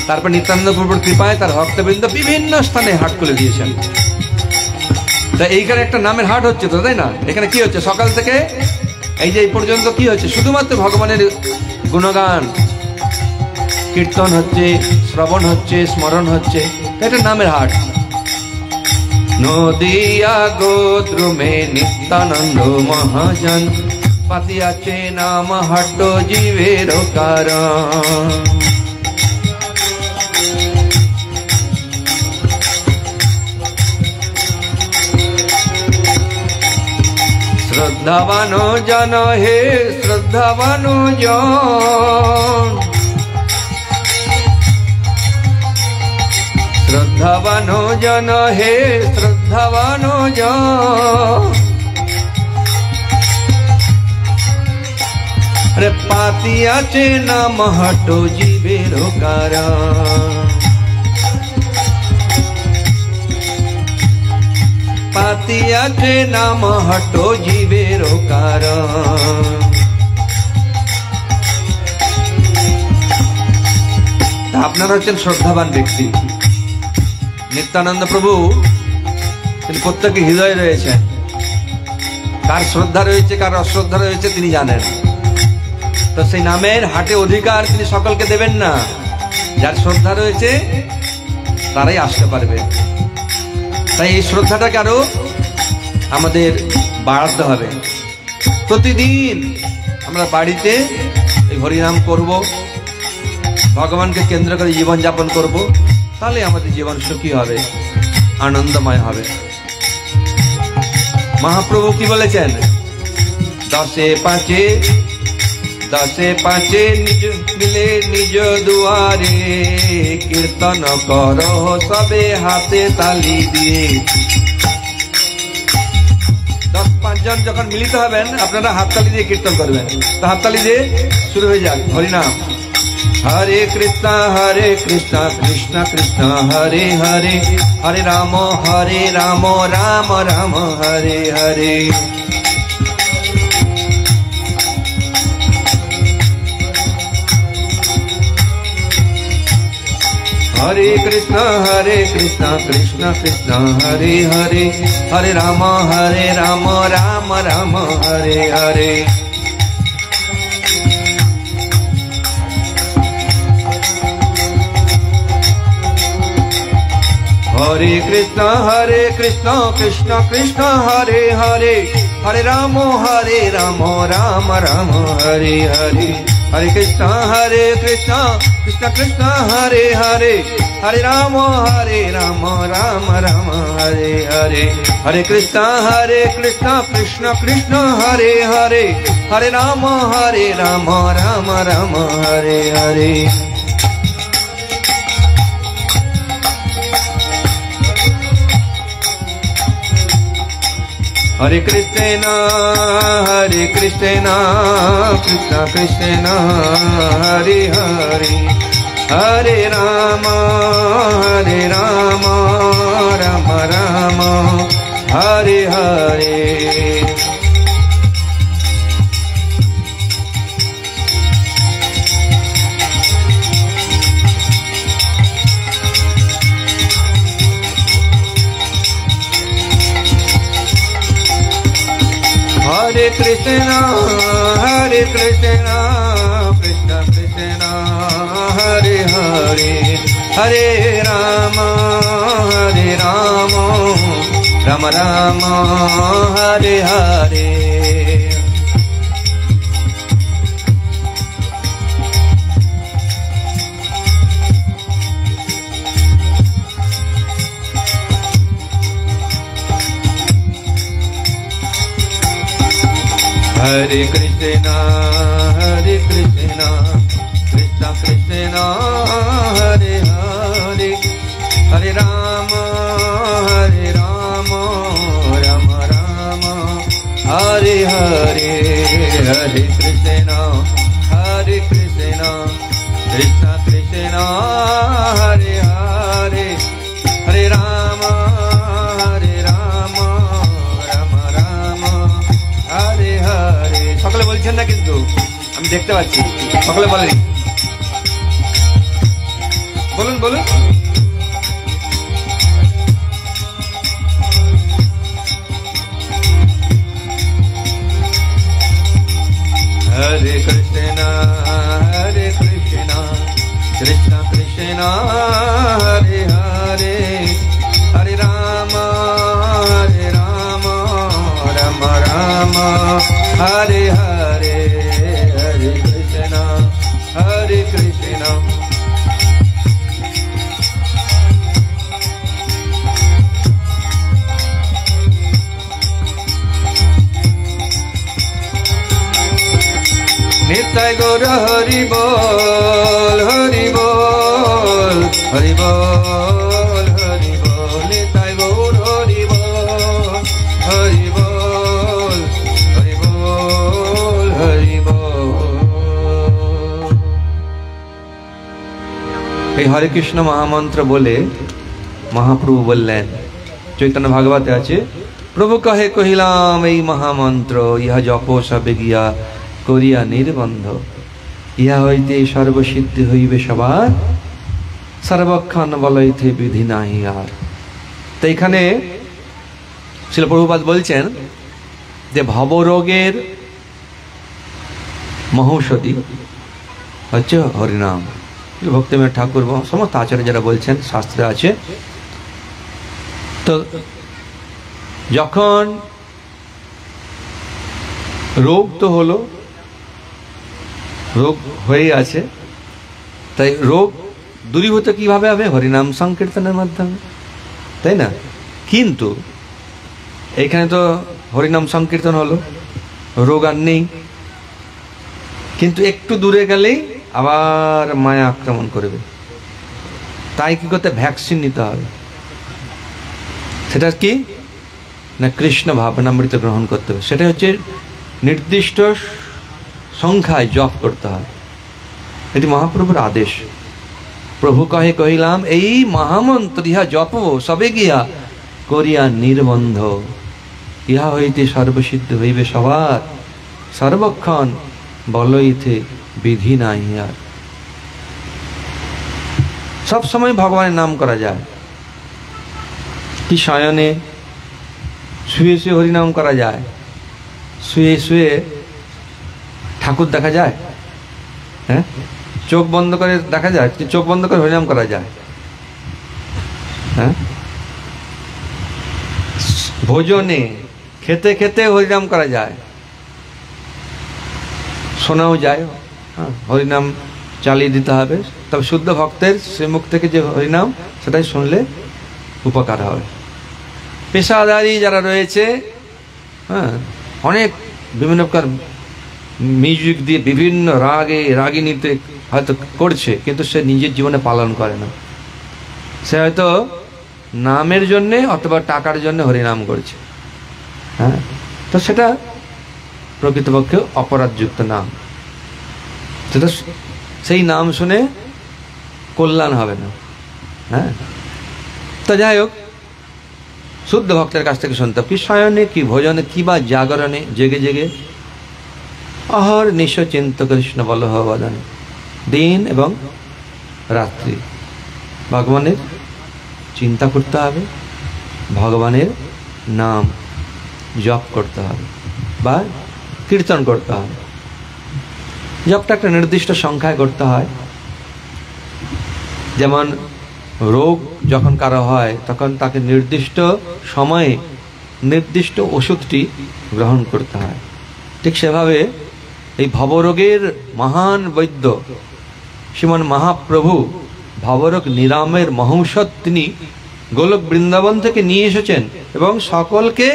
A: তারপর নিত্যানন্দ প্রভুর কৃপায় তার ভক্তবৃন্দ বিভিন্ন স্থানে হাট খুলে দিয়েছেন। তা এইখানে একটা নামের হাট হচ্ছে তো, তাই না? এখানে কি হচ্ছে সকাল থেকে এই যে এই পর্যন্ত কি হচ্ছে, শুধুমাত্র ভগবানের গুণগান কীর্তন হচ্ছে, শ্রবণ হচ্ছে, স্মরণ হচ্ছে, এটা নামের হাট। নদিয়া গোদ্রুমে নিত্যানন্দ মহাজন পাতিয়াছে নাম হাট জীবের কারণ। শ্রদ্ধাবান জন হে শ্রদ্ধাবান জন, শ্রদ্ধাবান জন হে শ্রদ্ধাবান জন, রে পাতিয়াছে নাম হট জীবের কারণ। পাতিয়াছে নাম হট জীবের কারণ। আপনারা হচ্ছেন শ্রদ্ধাবান ব্যক্তি। নিত্যানন্দ প্রভু তিনি প্রত্যেকের হৃদয়ে রয়েছেন, কার শ্রদ্ধা রয়েছে কার অশ্রদ্ধা রয়েছে তিনি জানেন। তো সেই নামের হাটে অধিকার তিনি সকলকে দেবেন না, যার শ্রদ্ধা রয়েছে তারাই আসতে পারবে। তাই এই শ্রদ্ধাটাকে আরো আমাদের বাড়াতে হবে। প্রতিদিন আমরা বাড়িতে এই হরিনাম করব, ভগবানকে কেন্দ্র করে জীবন যাপন করব, তাহলে আমাদের জীবন সুখী হবে, আনন্দময় হবে। মহাপ্রভু কি বলেছেন, দশে পাঁচে নিজ মিলে নিজ দুয়ারে, কীর্তন করো সবে হাতে তালি দিয়ে। জন যখন মিলিত হবেন আপনারা হাততালি দিয়ে কীর্তন করবেন। তো হাততালি দিয়ে শুরু হয়ে যাক হরিনাম। हरे कृष्णा कृष्ण कृष्ण हरे हरे, हरे राम राम राम हरे हरे। हरे कृष्ण कृष्ण कृष्ण हरे हरे, हरे राम राम राम हरे हरे। हरे कृष्ण कृष्ण कृष्ण हरे हरे, हरे राम राम राम हरे हरे। हरे कृष्ण कृष्ण कृष्ण हरे हरे, हरे राम राम राम हरे हरे। हरे कृष्ण कृष्ण कृष्ण हरे हरे, हरे राम राम राम हरे हरे। हरे कृष्ण कृष्ण कृष्ण हरे हरे, हरे राम राम राम हरे हरे। हरे कृष्ण कृष्ण कृष्ण हरे हरे, हरे राम राम राम हरे हरे। हरे कृष्ण कृष्ण कृष्ण हरे हरे, हरे राम राम राम हरे हरे। हरे कृष्ण कृष्ण कृष्ण हरे हरे, हरे राम राम राम हरे हरे। সকলে বলছেন না কিন্তু আমি দেখতে পাচ্ছি, সকলে বলেন, বলুন বলুন। हरे कृष्ण कृष्ण कृष्ण हरे हरे, हरे राम राम राम हरे हरे। हरे कृष्ण कृष्ण नित्य गौर हरि बोल हरि बोल हरि बोल हरि बोल, नित्य गौर हरि बोल हरि बोल हरि बोल हरि बोल। এই হরে কৃষ্ণ মহামন্ত্র বলে মহাপ্রভু বললেন, চৈতন্য ভাগবতে আছে, প্রভু কহে কহিলাম এই মহামন্ত্র, ইহা জপ সবে গিয়া করিয়া নির্বন্ধ, ইহা হইতে সর্বসিদ্ধি হইবে সবার, সর্বক্ষণ বলইতে বিধি নাহি আর। তো এখানে শ্রীল প্রভুপাদ বলছেন যে ভবরোগের মহৌষধি হচ্ছে হরিনাম। ভক্তিময় ঠাকুর সমস্ত আচার্য যারা বলছেন, শাস্ত্রে আছে। তো যখন রোগ তো হলো, রোগ হয়ে আছে, তাই রোগ দূরীভূত কিভাবে হবে? হরিনাম সংকীর্তনের মাধ্যমে, তাই না? কিন্তু এখানে তো হরিনাম সংকীর্তন হলো, রোগ আর নেই, কিন্তু একটু দূরে গেলেই আবার মায়া আক্রমণ করবে। তাই কি করতে? ভ্যাকসিন নিতে হবে। সেটা কি না কৃষ্ণ ভাবনামৃত গ্রহণ করতে হবে। সেটা হচ্ছে নির্দিষ্ট সংখ্যায় জপ করতে হয়। এটি মহাপ্রভুর আদেশ। প্রভু কহিলাম এই মহামন্ত্র ইহা জপ সবে গিয়া করিয়া নির্বন্ধ, ইহা হইতে সর্বসিদ্ধ হইবে সবার, সর্বক্ষণ বলইতে বিধি নাই আর। সব সময় ভগবানের নাম করা যায়। কি শয়নে শুয়ে শুয়ে হরিনাম করা যায়, শুয়ে শুয়ে ঠাকুর দেখা যায়? হ্যাঁ, চোখ বন্ধ করে দেখা যায়? চোখ বন্ধ করে হরিনাম করা যায়? হ্যাঁ, ভোজনে খেতে খেতে হরিনাম করা যায়, শোনাও যায়। হ্যাঁ, হরিনাম চালিয়ে দিতে হবে, তবে শুদ্ধ ভক্তের শ্রীমুখ থেকে যে হরিনাম সেটাই শুনলে উপকার হবে। পেশাদারি যারা রয়েছে, হ্যাঁ, অনেক বিভিন্ন প্রকার মিউজিক দিয়ে বিভিন্ন রাগে রাগিনীতে হয়তো করছে, কিন্তু সে নিজের জীবনে পালন করে না। সে হয়তো নামের জন্যে অথবা টাকার জন্য হরিনাম করছে। হ্যাঁ, তো সেটা প্রকৃতপক্ষে অপরাধযুক্ত নাম। সেটা সেই নাম শুনে কল্যাণ হবে না। হ্যাঁ, তো যাই হোক, শুদ্ধ ভক্তের কাছ থেকে শুনতে হবে। কি শয়নে, কি ভোজনে, কি বা জাগরণে, জেগে জেগে অহর নিশ চিন্ত কৃষ্ণ বলহ বদন, দিন এবং রাত্রি ভগবানের চিন্তা করতে হবে, ভগবানের নাম জপ করতে হবে বা কীর্তন করতে হবে। জপটা একটা নির্দিষ্ট সংখ্যায় করতে হয়। যেমন রোগ যখন কারো হয় তখন তাকে নির্দিষ্ট সময়ে নির্দিষ্ট ওষুধটি গ্রহণ করতে হয়। ঠিক সেভাবে এই ভবরোগের মহান বৈদ্য শ্রীমান মহাপ্রভু ভবরোগ নিরামের মহৌষধ তিনি গোলক বৃন্দাবন থেকে নিয়ে এসেছেন এবং সকলকে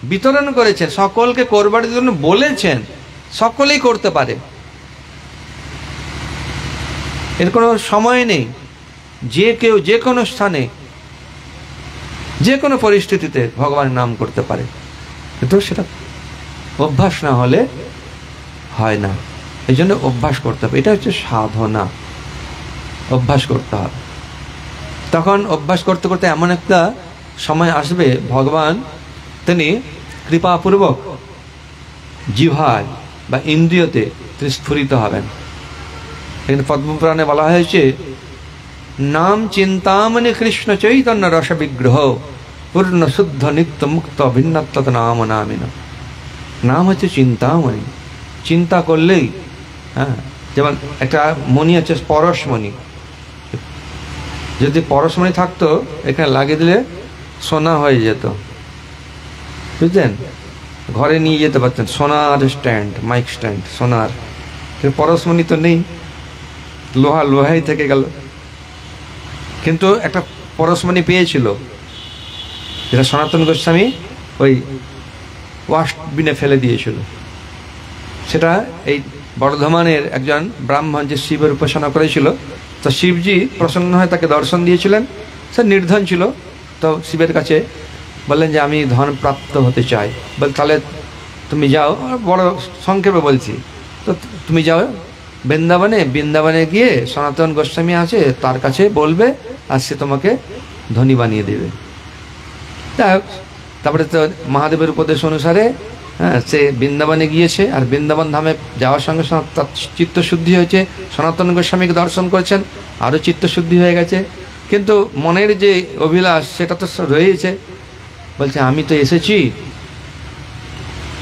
A: বিতরণ করেছেন, সকলকে করবার জন্য বলেছেন। সকলেই করতে পারে, এর কোনো সময় নেই। যে কেউ যে কোনো স্থানে যে কোনো পরিস্থিতিতে ভগবানের নাম করতে পারে, কিন্তু সেটা অভ্যাস না হলে হয় না। এই জন্য অভ্যাস করতে হবে। এটা হচ্ছে সাধনা, অভ্যাস করতে হবে। তখন অভ্যাস করতে করতে এমন একটা সময় আসবে, ভগবান তিনি কৃপাপূর্বক জিহ্বায় বা ইন্দ্রিয়তে তিনি স্ফুরিত হবেন। এখানে পদ্মপুরাণে বলা হয়েছে, নাম চিন্তামণি কৃষ্ণ চৈতন্য রস বিগ্রহ পূর্ণ শুদ্ধ নিত্য মুক্ত ভিন্নত্ব নাম নামিন। নাম হচ্ছে চিন্তামণি। চিন্তা করলেই, হ্যাঁ, যেমন একটা মণি আছে পরশমণি, যদি পরশমণি থাকতো এখানে লাগিয়ে দিলে সোনা হয়ে যেত, বুঝলেন? ঘরে নিয়ে যেতে পারতেন, সোনার স্ট্যান্ড, মাইক স্ট্যান্ড সোনার। পরশমণি তো নেই, লোহাই থেকে গেল। কিন্তু একটা পরশমণি পেয়েছিল, যেটা সনাতন গোস্বামী ওই ওয়াশবিনে ফেলে দিয়েছিল। সেটা এই বর্ধমানের একজন ব্রাহ্মণ যে শিবের উপাসনা করেছিল, তো শিবজি প্রসন্ন হয়ে তাকে দর্শন দিয়েছিলেন। সে নির্ধন ছিল, তো শিবের কাছে বললেন যে আমি ধন প্রাপ্ত হতে চাই। বল তাহলে তুমি যাও, বড় সংক্ষেপে বলছি, তো তুমি যাও বৃন্দাবনে গিয়ে সনাতন গোস্বামী আছে তার কাছে বলবে, আর সে তোমাকে ধনী বানিয়ে দেবে। তারপরে তো মহাদেবের উপদেশ অনুসারে, হ্যাঁ, সে বৃন্দাবনে গিয়েছে, আর বৃন্দাবন ধামে যাওয়ার সঙ্গে সঙ্গে তার চিত্তশুদ্ধি হয়েছে। সনাতন গোস্বামীকে দর্শন করেছেন, আরও চিত্তশুদ্ধি হয়ে গেছে। কিন্তু মনের যে অভিলাষ সেটা তো রয়েছে। বলছে আমি তো এসেছি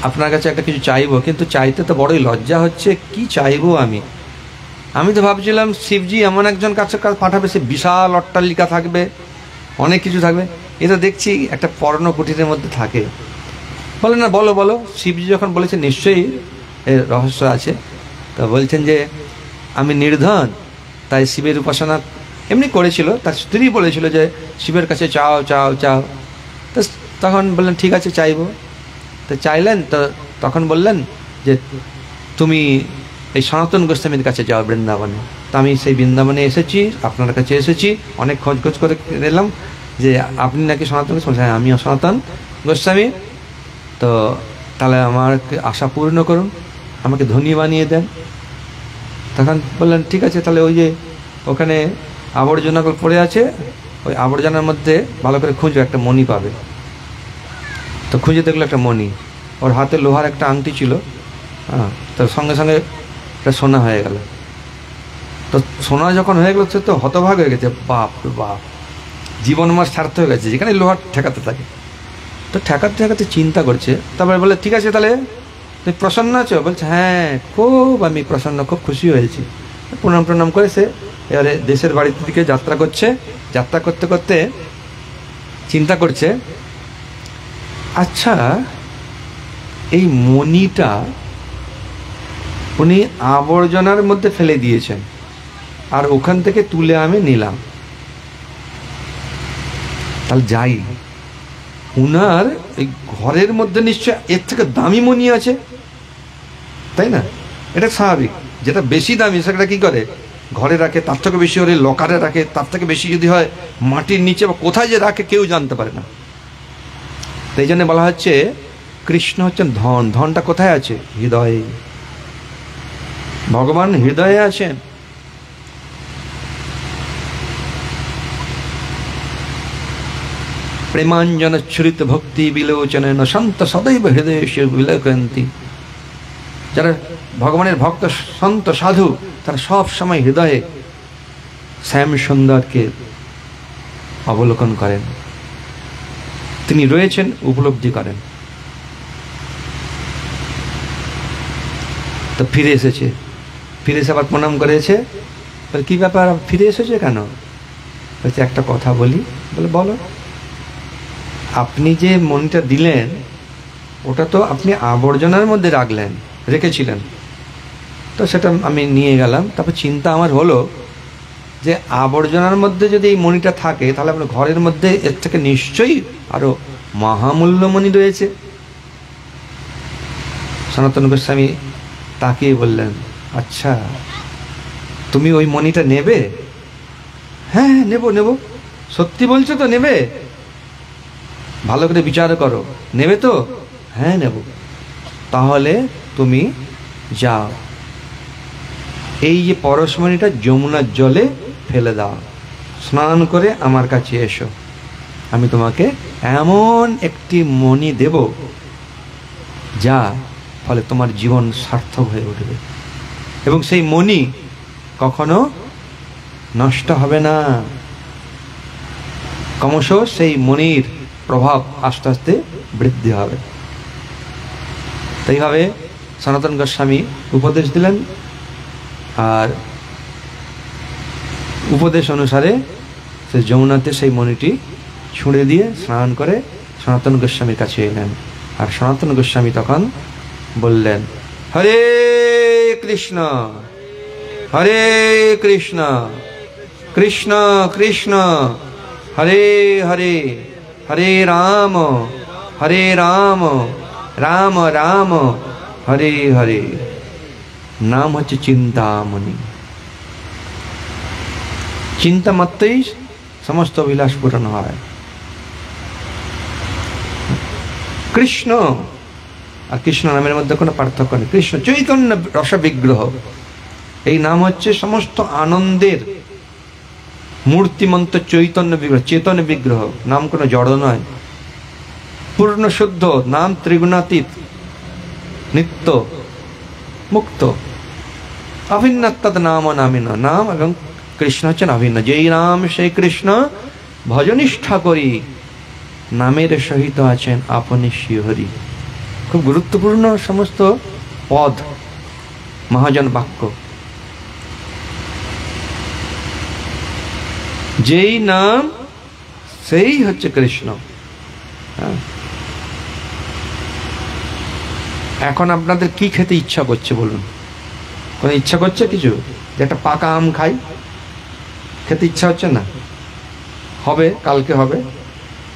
A: আপনার কাছে একটা কিছু চাইবো, কিন্তু চাইতে তো বড়ই লজ্জা হচ্ছে। কি চাইবো আমি তো ভাবছিলাম শিবজি এমন একজন কাছে পাঠাবে, সে বিশাল অট্টালিকা থাকবে, অনেক কিছু থাকবে। এটা দেখছি একটা পর্ণ কুটিরের মধ্যে থাকে। বলে না, বলো বলো। শিবজি যখন বলেছে নিশ্চয়ই এর রহস্য আছে, তা বলছেন যে আমি নির্ধন, তাই শিবের উপাসনা এমনি করেছিল। তার স্ত্রী বলেছিল যে শিবের কাছে চাও চাও চাও। তো তখন বললেন ঠিক আছে চাইবো। তো চাইলেন, তো তখন বললেন যে তুমি এই সনাতন গোস্বামীর কাছে যাও বৃন্দাবনে। তো আমি সেই বৃন্দাবনে এসেছি, আপনার কাছে এসেছি, অনেক খোঁজ করে এলাম যে আপনি নাকি সনাতন গোস্বামী। হ্যাঁ, আমিও সনাতন, গোস্বামী, তো তাহলে আমার আশা পূর্ণ করুন, আমাকে ধনী বানিয়ে দেন। তখন বললেন ঠিক আছে, তাহলে ওই যে ওখানে আবর্জনাগুলো পড়ে আছে, ওই আবর্জনার মধ্যে ভালো করে খুঁজো, একটা মণি পাবে। তো খুঁজে দেখলো একটা মণি, ওর হাতে লোহার একটা আংটি ছিল, হ্যাঁ, তার সঙ্গে সঙ্গে এটা সোনা হয়ে গেল। তো সোনা যখন হয়ে গেল, সে তো হতভাগ হয়ে গেছে, বাপ বাপ, জীবন আমার সার্থক হয়ে গেছে, যেখানে লোহার ঠেকাতে থাকে। তো ঠেকাতে ঠেকাতে চিন্তা করছে, তারপরে বলে ঠিক আছে, তাহলে তুমি প্রসন্ন আছো? বলছে হ্যাঁ, খুব আমি প্রসন্ন, খুব খুশি হয়েছি। প্রণাম প্রণাম করে সে এবারে দেশের বাড়ির দিকে যাত্রা করছে। যাত্রা করতে করতে চিন্তা করছে, আচ্ছা এই মণিটা উনি আবর্জনার মধ্যে ফেলে দিয়েছেন, আর ওখান থেকে তুলে আমি নিলাম, তাহলে যাই, উনার এই ঘরের মধ্যে নিশ্চয় এর থেকে দামি মণি আছে, তাই না? এটা স্বাভাবিক, যেটা বেশি দামি সেটা কি করে ঘরে রাখে, তার থেকে বেশি হলে লকারে রাখে, তার থেকে বেশি যদি হয় মাটির নিচে বা কোথায় যে রাখে কেউ জানতে পারে না। তাই জন্য বলা হচ্ছে কৃষ্ণ হচ্ছেন ধন। ধনটা কোথায় আছে? হৃদয়ে। ভগবান হৃদয়ে আছেন। প্রেমাঞ্জন ছুরিত ভক্তি বিলোচনে শান্ত সদৈব হৃদয়ে বিলকন্তি। যারা ভগবানের ভক্ত সন্ত সাধু, তারা সব সময় হৃদয়ে শ্যাম সুন্দরকে অবলোকন করেন, তিনি রয়েছেন, উপলব্ধি করেন। তো ফিরে এসেছে, ফিরে এসে আবার প্রণাম করেছে। বলে কি ব্যাপার, ফিরে এসেছে কেন? বলছে একটা কথা বলি। বলে বলো। আপনি যে মনটা দিলেন, ওটা তো আপনি আবর্জনার মধ্যে রেখেছিলেন, তো সেটা আমি নিয়ে গেলাম। তারপর চিন্তা আমার হলো যে আবর্জনার মধ্যে যদি এই মণিটা থাকে, তাহলে আপনার ঘরের মধ্যে এর থেকে নিশ্চয়ই আরো মহামূল্য মণি রয়েছে। সনাতন গোস্বামী তাকিয়ে বললেন, আচ্ছা তুমি ওই মণিটা নেবে? হ্যাঁ নেব নেব। সত্যি বলছো তো নেবে? ভালো করে বিচার করো, নেবে তো? হ্যাঁ নেব। তাহলে তুমি যাও, এই যে পরশমণিটা যমুনার জলে ফেলে দাও, স্নান করে আমার কাছে এসো, আমি তোমাকে এমন একটি মণি দেব যা ফলে তোমার জীবন সার্থক হয়ে উঠবে, এবং সেই মণি কখনো নষ্ট হবে না। ক্রমশ সেই মণির প্রভাব আস্তে আস্তে বৃদ্ধি হবে। তাইভাবে সনাতন গোস্বামী উপদেশ দিলেন, আর উপদেশ অনুসারে সে যমুনাতে সেই মণিটি ছুঁড়ে দিয়ে স্নান করে সনাতন গোস্বামীর কাছে এলেন। আর সনাতন গোস্বামী তখন বললেন, হরে কৃষ্ণ হরে কৃষ্ণ কৃষ্ণ কৃষ্ণ হরে হরে, হরে রাম রাম রাম হরে হরে। নাম হচ্ছে চিন্তামণি। চিন্তা মাত্রই সমস্ত অভিলাষ পূরণ হয়। কৃষ্ণ আর কৃষ্ণ নামের মধ্যে কোনো পার্থক্য নেই। কৃষ্ণ চৈতন্য রস বিগ্রহ, এই নাম হচ্ছে সমস্ত আনন্দের মূর্তিমন্ত চৈতন্য বিগ্রহ, চেতন বিগ্রহ। নাম কোনো জড় নয়, পূর্ণ শুদ্ধ নাম, ত্রিগুণাতীত, নিত্য মুক্ত, অভিন্নতদ নাম নামিন। নাম এবং কৃষ্ণ হচ্ছেন অভিন্ন। যেই নাম সেই কৃষ্ণ ভজনিষ্ঠা করি, নামের সহিত আছেন আপনি শিহরি। খুব গুরুত্বপূর্ণ সমস্ত পদ, মহাজন বাক্য। যেই নাম সেই হচ্ছে কৃষ্ণ। এখন আপনাদের কি খেতে ইচ্ছা করছে বলুন? কোনো ইচ্ছা করছে কিছু? যে একটা পাকা আম খাই, খেতে ইচ্ছা হচ্ছে না? হবে, কালকে হবে।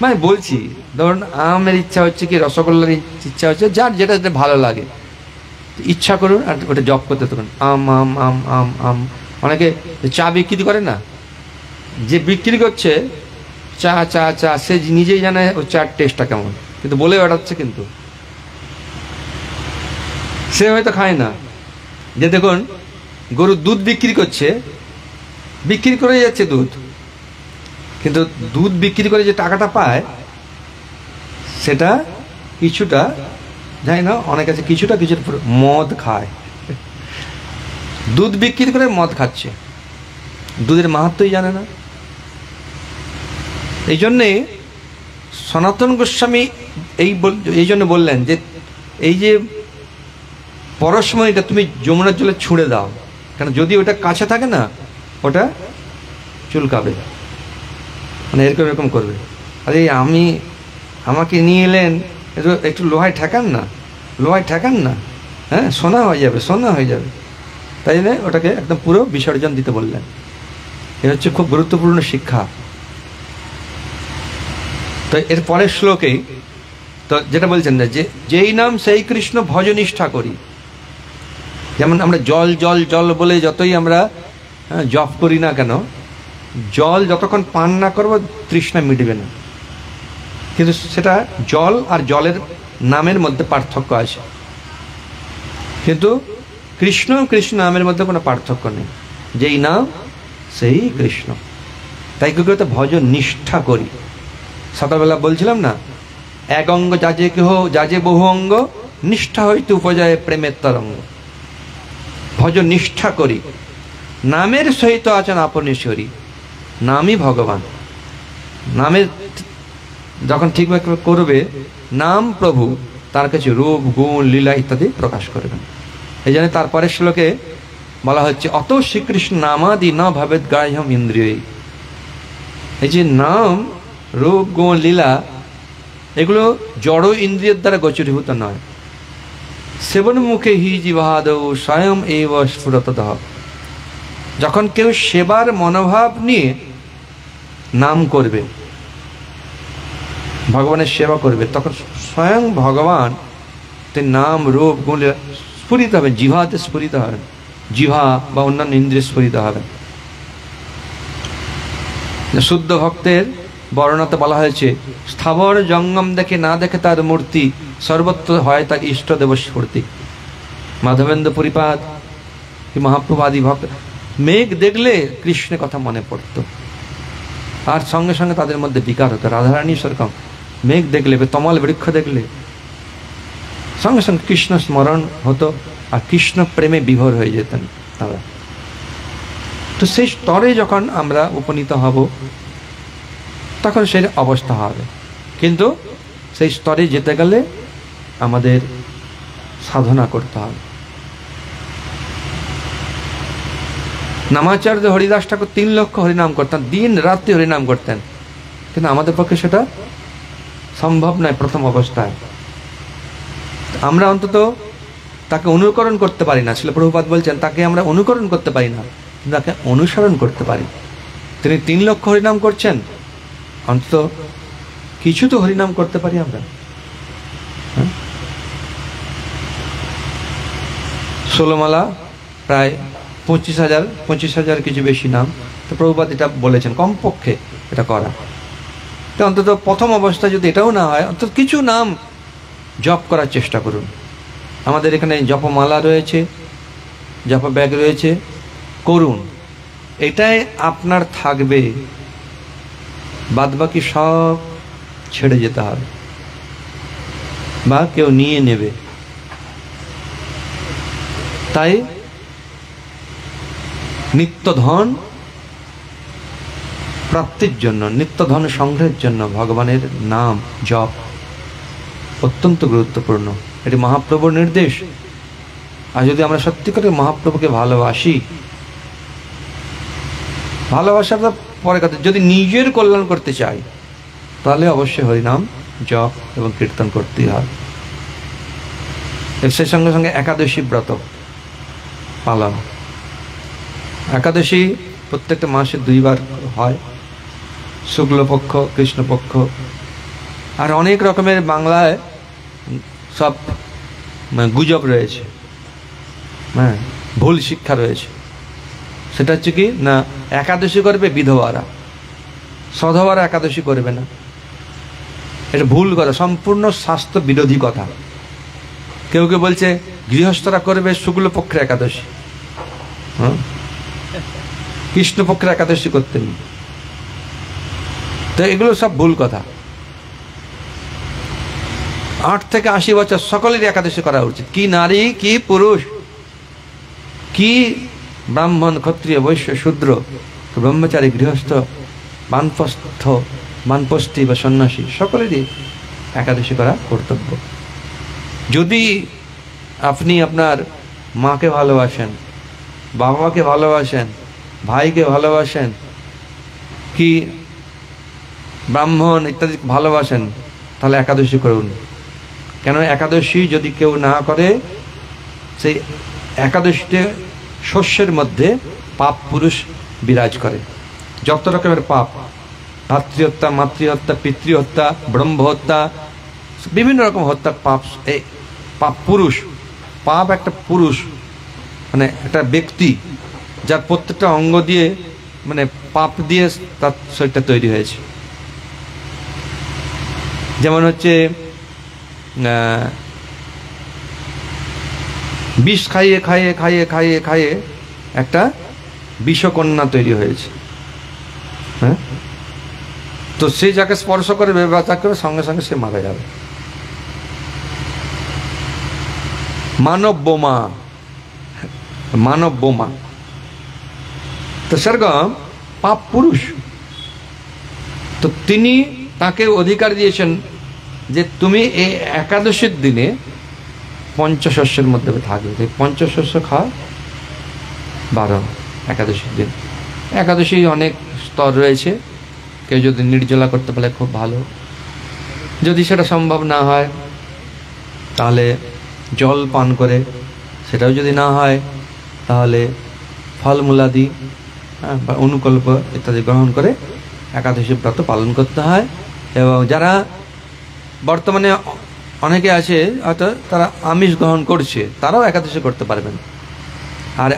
A: মানে বলছি, ধরুন আমের ইচ্ছা হচ্ছে কি, রসগোল্লার ইচ্ছা হচ্ছে, যার যেটা যেটা ভালো লাগে ইচ্ছা করুন আর ওটা জপ করতে থাকুন। আম আম আম আম আম। অনেকে চা বিক্রি করে না, যে বিক্রি করছে চা চা চা, সে নিজেই জানে ওই চার টেস্টটা কেমন। কিন্তু বলে বেড়াচ্ছে, কিন্তু সে হয়তো খায় না। যে দেখুন গরুর দুধ বিক্রি করছে, বিক্রি করে যাচ্ছে দুধ, কিন্তু দুধ বিক্রি করে যে টাকাটা পায় সেটা কিছুটা, জানি না অনেক আছে, কিছুটা মদ খায়, দুধ বিক্রি করে মদ খাচ্ছে, দুধের মাহাত্ম্যই জানে না। এই জন্যে সনাতন গোস্বামী এই জন্য বললেন যে এই যে পরশমণিটা তুমি যমুনার জলে ছুঁড়ে দাও, কারণ যদি ওটা কাছে থাকে না ওটা চুলকাবে, মানে এরকম এরকম করবে। আরে আমাকে নিয়ে এলেন, একটু লোহায় ঠেকান না, লোহায় ঠেকান না, হ্যাঁ সোনা হয়ে যাবে, সোনা হয়ে যাবে। তাই জন্য ওটাকে একদম পুরো বিসর্জন দিতে বললেন। এটা হচ্ছে খুব গুরুত্বপূর্ণ শিক্ষা। তো এর পরের শ্লোকেই তো যেটা বলছেন না, যে যেই নাম সেই কৃষ্ণ ভজনিষ্ঠা করি। যেমন আমরা জল জল জল বলে যতই আমরা জপ করি না কেন, জল যতক্ষণ পান না করবো তৃষ্ণা মিটবে না। কিন্তু সেটা জল আর জলের নামের মধ্যে পার্থক্য আছে, কিন্তু কৃষ্ণ কৃষ্ণ নামের মধ্যে কোনো পার্থক্য নেই। যেই নাম সেই কৃষ্ণ। তাই কি করতে ভজন নিষ্ঠা করি। সকালবেলা বলছিলাম না, এক অঙ্গ যাজে কেহ যাজে বহু অঙ্গ, নিষ্ঠা হইতে উপজয় প্রেমের তরঙ্গ। ভজন নিষ্ঠা করি, নামের সহিত আছেন আপনেশ্বরী। নামই ভগবান। নামের যখন ঠিকভাবে করবে, নাম প্রভু তার কাছে রূপ গুণ লীলা ইত্যাদি প্রকাশ করবেন। এই জন্য তারপরের শ্লোকে বলা হচ্ছে অত শ্রীকৃষ্ণ নামাদি না ভাবেদ গাঢ়্যম ইন্দ্রিয়। এই যে নাম রূপ গুণ লীলা এগুলো জড় ইন্দ্রিয়ের দ্বারা গোচরীভূত নয়। সেবন মুখে হি জিবাদৌ স্বয়ং এব স্ফুরতঃ। যখন কেউ সেবার মনোভাব নিয়ে নাম করবে, ভগবানের সেবা করবে, তখন স্বয়ং ভগবান নাম রূপ গুণ স্ফুরিত হবে, জিভাতে স্ফুরিত হবে, জিভা বা অন্যান্য ইন্দ্রিয় স্ফুরিত হবে। শুদ্ধ ভক্তের বর্ণনাতে বলা হয়েছে স্থাবর জঙ্গম দেখে না দেখে তার মূর্তি, সর্বত্র হয় তার ইষ্টদেব স্ফূর্তি। মাধবেন্দ্র পরিপাদ মহাপ্রভু আদি ভক্ত মেঘ দেখলে কৃষ্ণের কথা মনে পড়তো, আর সঙ্গে সঙ্গে তাদের মধ্যে বিকার হতো। রাধারানী সেরকম মেঘ দেখলে, তমাল বৃক্ষ দেখলে সঙ্গে সঙ্গে কৃষ্ণ স্মরণ হতো, আর কৃষ্ণ প্রেমে বিভোর হয়ে যেতেন তারা। তো সেই স্তরে যখন আমরা উপনীত হব তখন সেই অবস্থা হবে। কিন্তু সেই স্তরে যেতে গেলে আমাদের সাধনা করতে হবে। নামাচার্য হরিদাস ঠাকুর 3 লক্ষ হরিনাম করতেন, দিন রাত্রি হরিনাম করতেন, কিন্তু আমাদের পক্ষে সেটা সম্ভব নয় প্রথম অবস্থায়। আমরা অন্তত তাকে অনুকরণ করতে পারি না। শিল প্রভুপাদ বলছেন তাকে আমরা অনুকরণ করতে পারি না, তাকে অনুসরণ করতে পারি। তিনি 3 লক্ষ হরিনাম করছেন, অন্তত কিছু তো হরিনাম করতে পারি আমরা। 16 মালা প্রায় 25,000 কিছু বেশি নাম। তো প্রভুপাদ এটা বলেছেন কমপক্ষে এটা করা। তো অন্তত প্রথম অবস্থায় যদি এটাও না হয়, অন্তত কিছু নাম জপ করার চেষ্টা করুন। আমাদের এখানে জপমালা রয়েছে, জপ ব্যাগ রয়েছে, করুন। এটাই আপনার থাকবে, বাদবাকি সব ছেড়ে যেতে হবে বা কেউ নিয়ে নেবে। তাই নিত্য ধন প্রাপ্তির জন্য, নিত্য ধন সংগ্রহের জন্য ভগবানের নাম জপ অত্যন্ত গুরুত্বপূর্ণ। এটি মহাপ্রভুর নির্দেশ। আর যদি আমরা সত্যি করে মহাপ্রভুকে ভালোবাসি, ভালোবাসাটা পরে কথা, যদি নিজের কল্যাণ করতে চাই তাহলে অবশ্যই হরিনাম জপ এবং কীর্তন করতেই হয়। সেই সঙ্গে সঙ্গে একাদশী ব্রত পালন। একাদশী প্রত্যেকটা মাসে 2 বার হয়, শুক্লপক্ষ কৃষ্ণপক্ষ। আর অনেক রকমের বাংলায় সব গুজব রয়েছে, হ্যাঁ, ভুল শিক্ষা রয়েছে। সেটা হচ্ছে কি না, একাদশী করবে বিধবারা, সধবারা একাদশী করবে না। এটা ভুল কথা, সম্পূর্ণ স্বাস্থ্য বিরোধী কথা। কেউ কেউ বলছে গৃহস্থরা করবে শুক্লপক্ষের একাদশী, কৃষ্ণপক্ষের একাদশী করতেন। তো এগুলো সব ভুল কথা। 8 থেকে 80 বছর সকলেরই একাদশী করা উচিত, কি নারী কি পুরুষ, কি ব্রাহ্মণ ক্ষত্রিয় বৈশ্য শূদ্র, ব্রহ্মচারী গৃহস্থ বানপ্রস্থী বা সন্ন্যাসী, সকলেরই একাদশী করা কর্তব্য। যদি আপনি আপনার মাকে ভালোবাসেন, বাবাকে ভালোবাসেন, ভাইকে ভালোবাসেন, কি ব্রাহ্মণ ইত্যাদি ভালোবাসেন, তাহলে একাদশী করুন। কেন একাদশী যদি কেউ না করে, সেই একাদশীতে শস্যের মধ্যে পাপ পুরুষ বিরাজ করে। যত রকমের পাপ, ভাতৃহত্যা, মাতৃহত্যা, পিতৃহত্যা, ব্রহ্মহত্যা, বিভিন্ন রকম হত্যার পাপ, এই পাপ পুরুষ। পাপ একটা পুরুষ, মানে একটা ব্যক্তি যার প্রত্যেকটা অঙ্গ দিয়ে, মানে পাপ দিয়ে তার শরীরটা তৈরি হয়েছে। যেমন হচ্ছে বিষ খাইয়ে খাইয়ে খাইয়ে খাইয়ে খাইয়ে একটা বিষকন্যা তৈরি হয়েছে। হ্যাঁ, তো সে যাকে স্পর্শ করবে বা তাকে সঙ্গে সঙ্গে সে মারা যাবে। মানব বোমা, মানব বোমা। তো সেরকম পাপ পুরুষ, তো তিনি তাকে অধিকার দিয়েছেন যে তুমি এই একাদশীর দিনে পঞ্চশস্যের মধ্যে থাকবে। পঞ্চশস্য খাওয়া বারণ একাদশীর দিন। একাদশী অনেক স্তর রয়েছে, কেউ যদি নির্জলা করতে পারে খুব ভালো। যদি সেটা সম্ভব না হয় তাহলে জল পান করে, সেটাও যদি না হয় তাহলে ফলমূলাদি বা অনুকল্প ইত্যাদি গ্রহণ করে একাদশী ব্রত পালন করতে হয়। এবং যারা বর্তমানে অনেকে আছে হয়তো তারা আমিষ গ্রহণ করছে, তারাও একাদশী করতে পারবেন। আর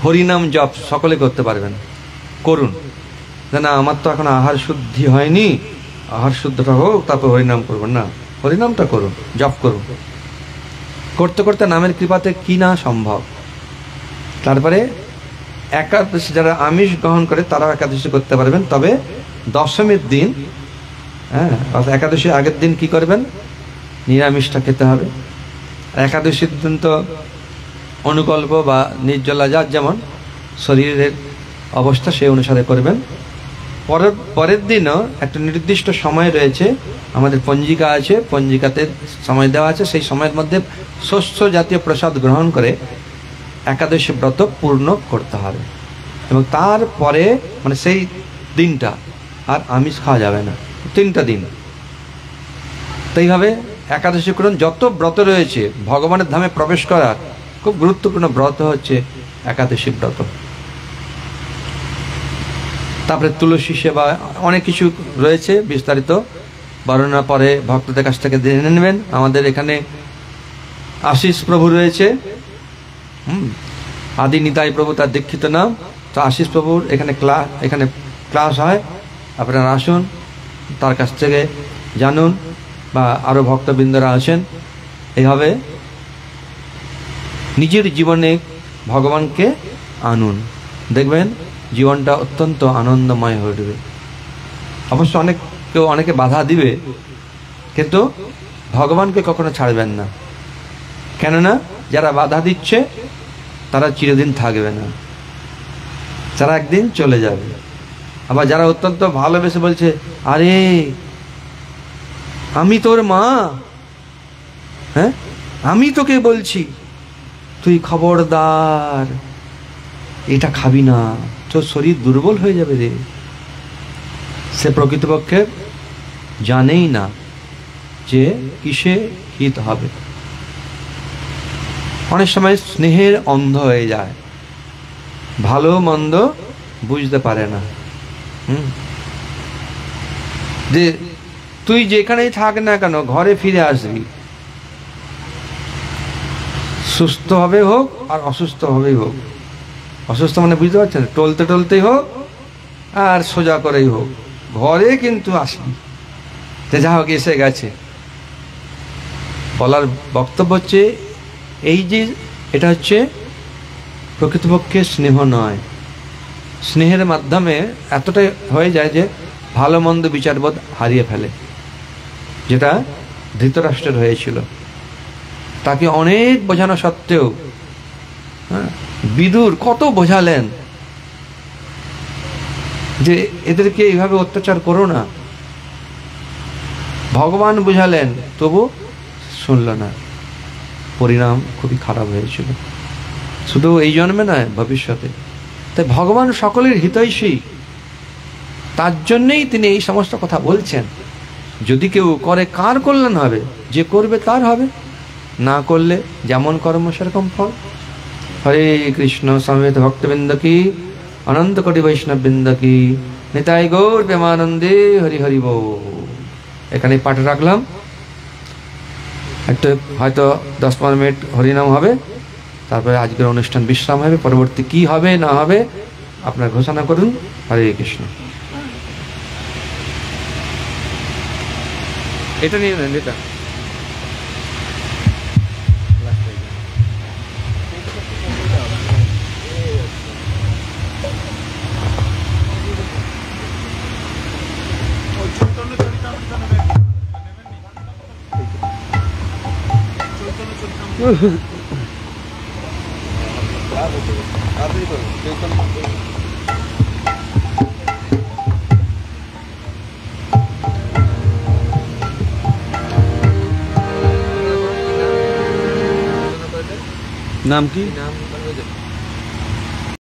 A: হরিনাম জপ সকলে করতে পারবেন, করুন। না আমার তো এখন আহার শুদ্ধি হয়নি, আহার শুদ্ধটা হোক তারপর হরিনাম করবেন না, হরিনামটা করুন, জপ করুন। করতে করতে নামের কৃপাতে কি না সম্ভব। তারপরে একাদশী যারা আমিষ গ্রহণ করে তারাও একাদশী করতে পারবেন, তবে দশমীর দিন, হ্যাঁ, একাদশীর আগের দিন কি করবেন, নিরামিষটা খেতে হবে। একাদশীর দিন তো অনুকল্প বা নির্জলা, যার যেমন শরীরের অবস্থা সেই অনুসারে করবেন। পরের দিনও একটা নির্দিষ্ট সময় রয়েছে, আমাদের পঞ্জিকা আছে, পঞ্জিকাতে সময় দেওয়া আছে, সেই সময়ের মধ্যে শস্য জাতীয় প্রসাদ গ্রহণ করে একাদশী ব্রত পূর্ণ করতে হবে। এবং তারপরে মানে সেই দিনটা আর আমিষ খাওয়া যাবে না, 3টা দিন। তো এইভাবে একাদশী করুন। যত ব্রত রয়েছে ভগবানের ধামে প্রবেশ করার খুব গুরুত্বপূর্ণ ব্রত হচ্ছে একাদশী ব্রত। তারপরে তুলসী সেবা, অনেক কিছু রয়েছে, বিস্তারিত বর্ণনা পরে ভক্তদের কাছ থেকে জেনে নেবেন। আমাদের এখানে আশিস প্রভু রয়েছে, আদি নিতাই প্রভু তার দীক্ষিত নাম। তো আশিস প্রভুর এখানে ক্লাস হয়, আপনারা আসুন, তার কাছ থেকে জানুন, বা আরও ভক্তবৃন্দরা আছেন। এইভাবে নিজের জীবনে ভগবানকে আনুন, দেখবেন জীবনটা অত্যন্ত আনন্দময় হয়ে উঠবে। অবশ্য অনেকে বাধা দিবে, কিন্তু ভগবানকে কখনো ছাড়বেন না। কেননা যারা বাধা দিচ্ছে তারা চিরদিন থাকবে না, তারা একদিন চলে যাবে। আবার যারা অত্যন্ত ভালোবেসে বলছে, আরে আমি তোর মা, হ্যাঁ আমি তোকে বলছি তুই খবরদার এটা খাবি না, তোর শরীর দুর্বল হয়ে যাবে রে, সে প্রকৃতপক্ষে জানেই না যে কিসে হিত হবে। অনেক সময় স্নেহের অন্ধ হয়ে যায়, ভালো মন্দ বুঝতে পারে না। যে তুই যেখানেই থাক না কেন ঘরে ফিরে আসবি, সুস্থ হবে হোক আর অসুস্থ হবেই হোক। অসুস্থ মানে বুঝতে পারছেন, টলতে টলতেই হোক আর সোজা করেই হোক, ঘরে কিন্তু আসবি। যে যা হোক এসে গেছে। বলার বক্তব্য হচ্ছে এই যে এটা হচ্ছে প্রকৃতপক্ষে স্নেহ নয়। স্নেহের মাধ্যমে এতটাই হয়ে যায় যে ভালো মন্দ বিচারবোধ হারিয়ে ফেলে, যেটা ধৃতরাষ্ট্রের হয়েছিল। তাকে অনেক বোঝানো সত্ত্বেও, বিদুর কত বোঝালেন যে এদেরকে এইভাবে অত্যাচার করো না, ভগবান বুঝালেন, তবু শুনল না। পরিণাম খুবই খারাপ হয়েছিল, শুধু এই জন্মে নয়, ভবিষ্যতে। তাই ভগবান সকলের হিতৈষী, তার জন্যেই তিনি এই সমস্ত কথা বলছেন। যদি কেউ করে কার কল্যাণ হবে? যে করবে তার হবে, না করলে যেমন কর্ম সেরকম ফল। হরে কৃষ্ণ সমবেত ভক্তবৃন্দ কি, অনন্ত কোটি বৈষ্ণব বৃন্দ কি, নিতাই গৌর প্রেমানন্দে হরি হরি বল। এখানে পাঠ রাখলাম, একটু হয়তো 10-15 মিনিট হরিনাম হবে, তারপরে আজকের অনুষ্ঠান বিশ্রাম হবে। পরবর্তী কি হবে না হবে আপনার ঘোষণা করুন। হরে কৃষ্ণ। এটা নিয়ে নেন, এটা নাম কি?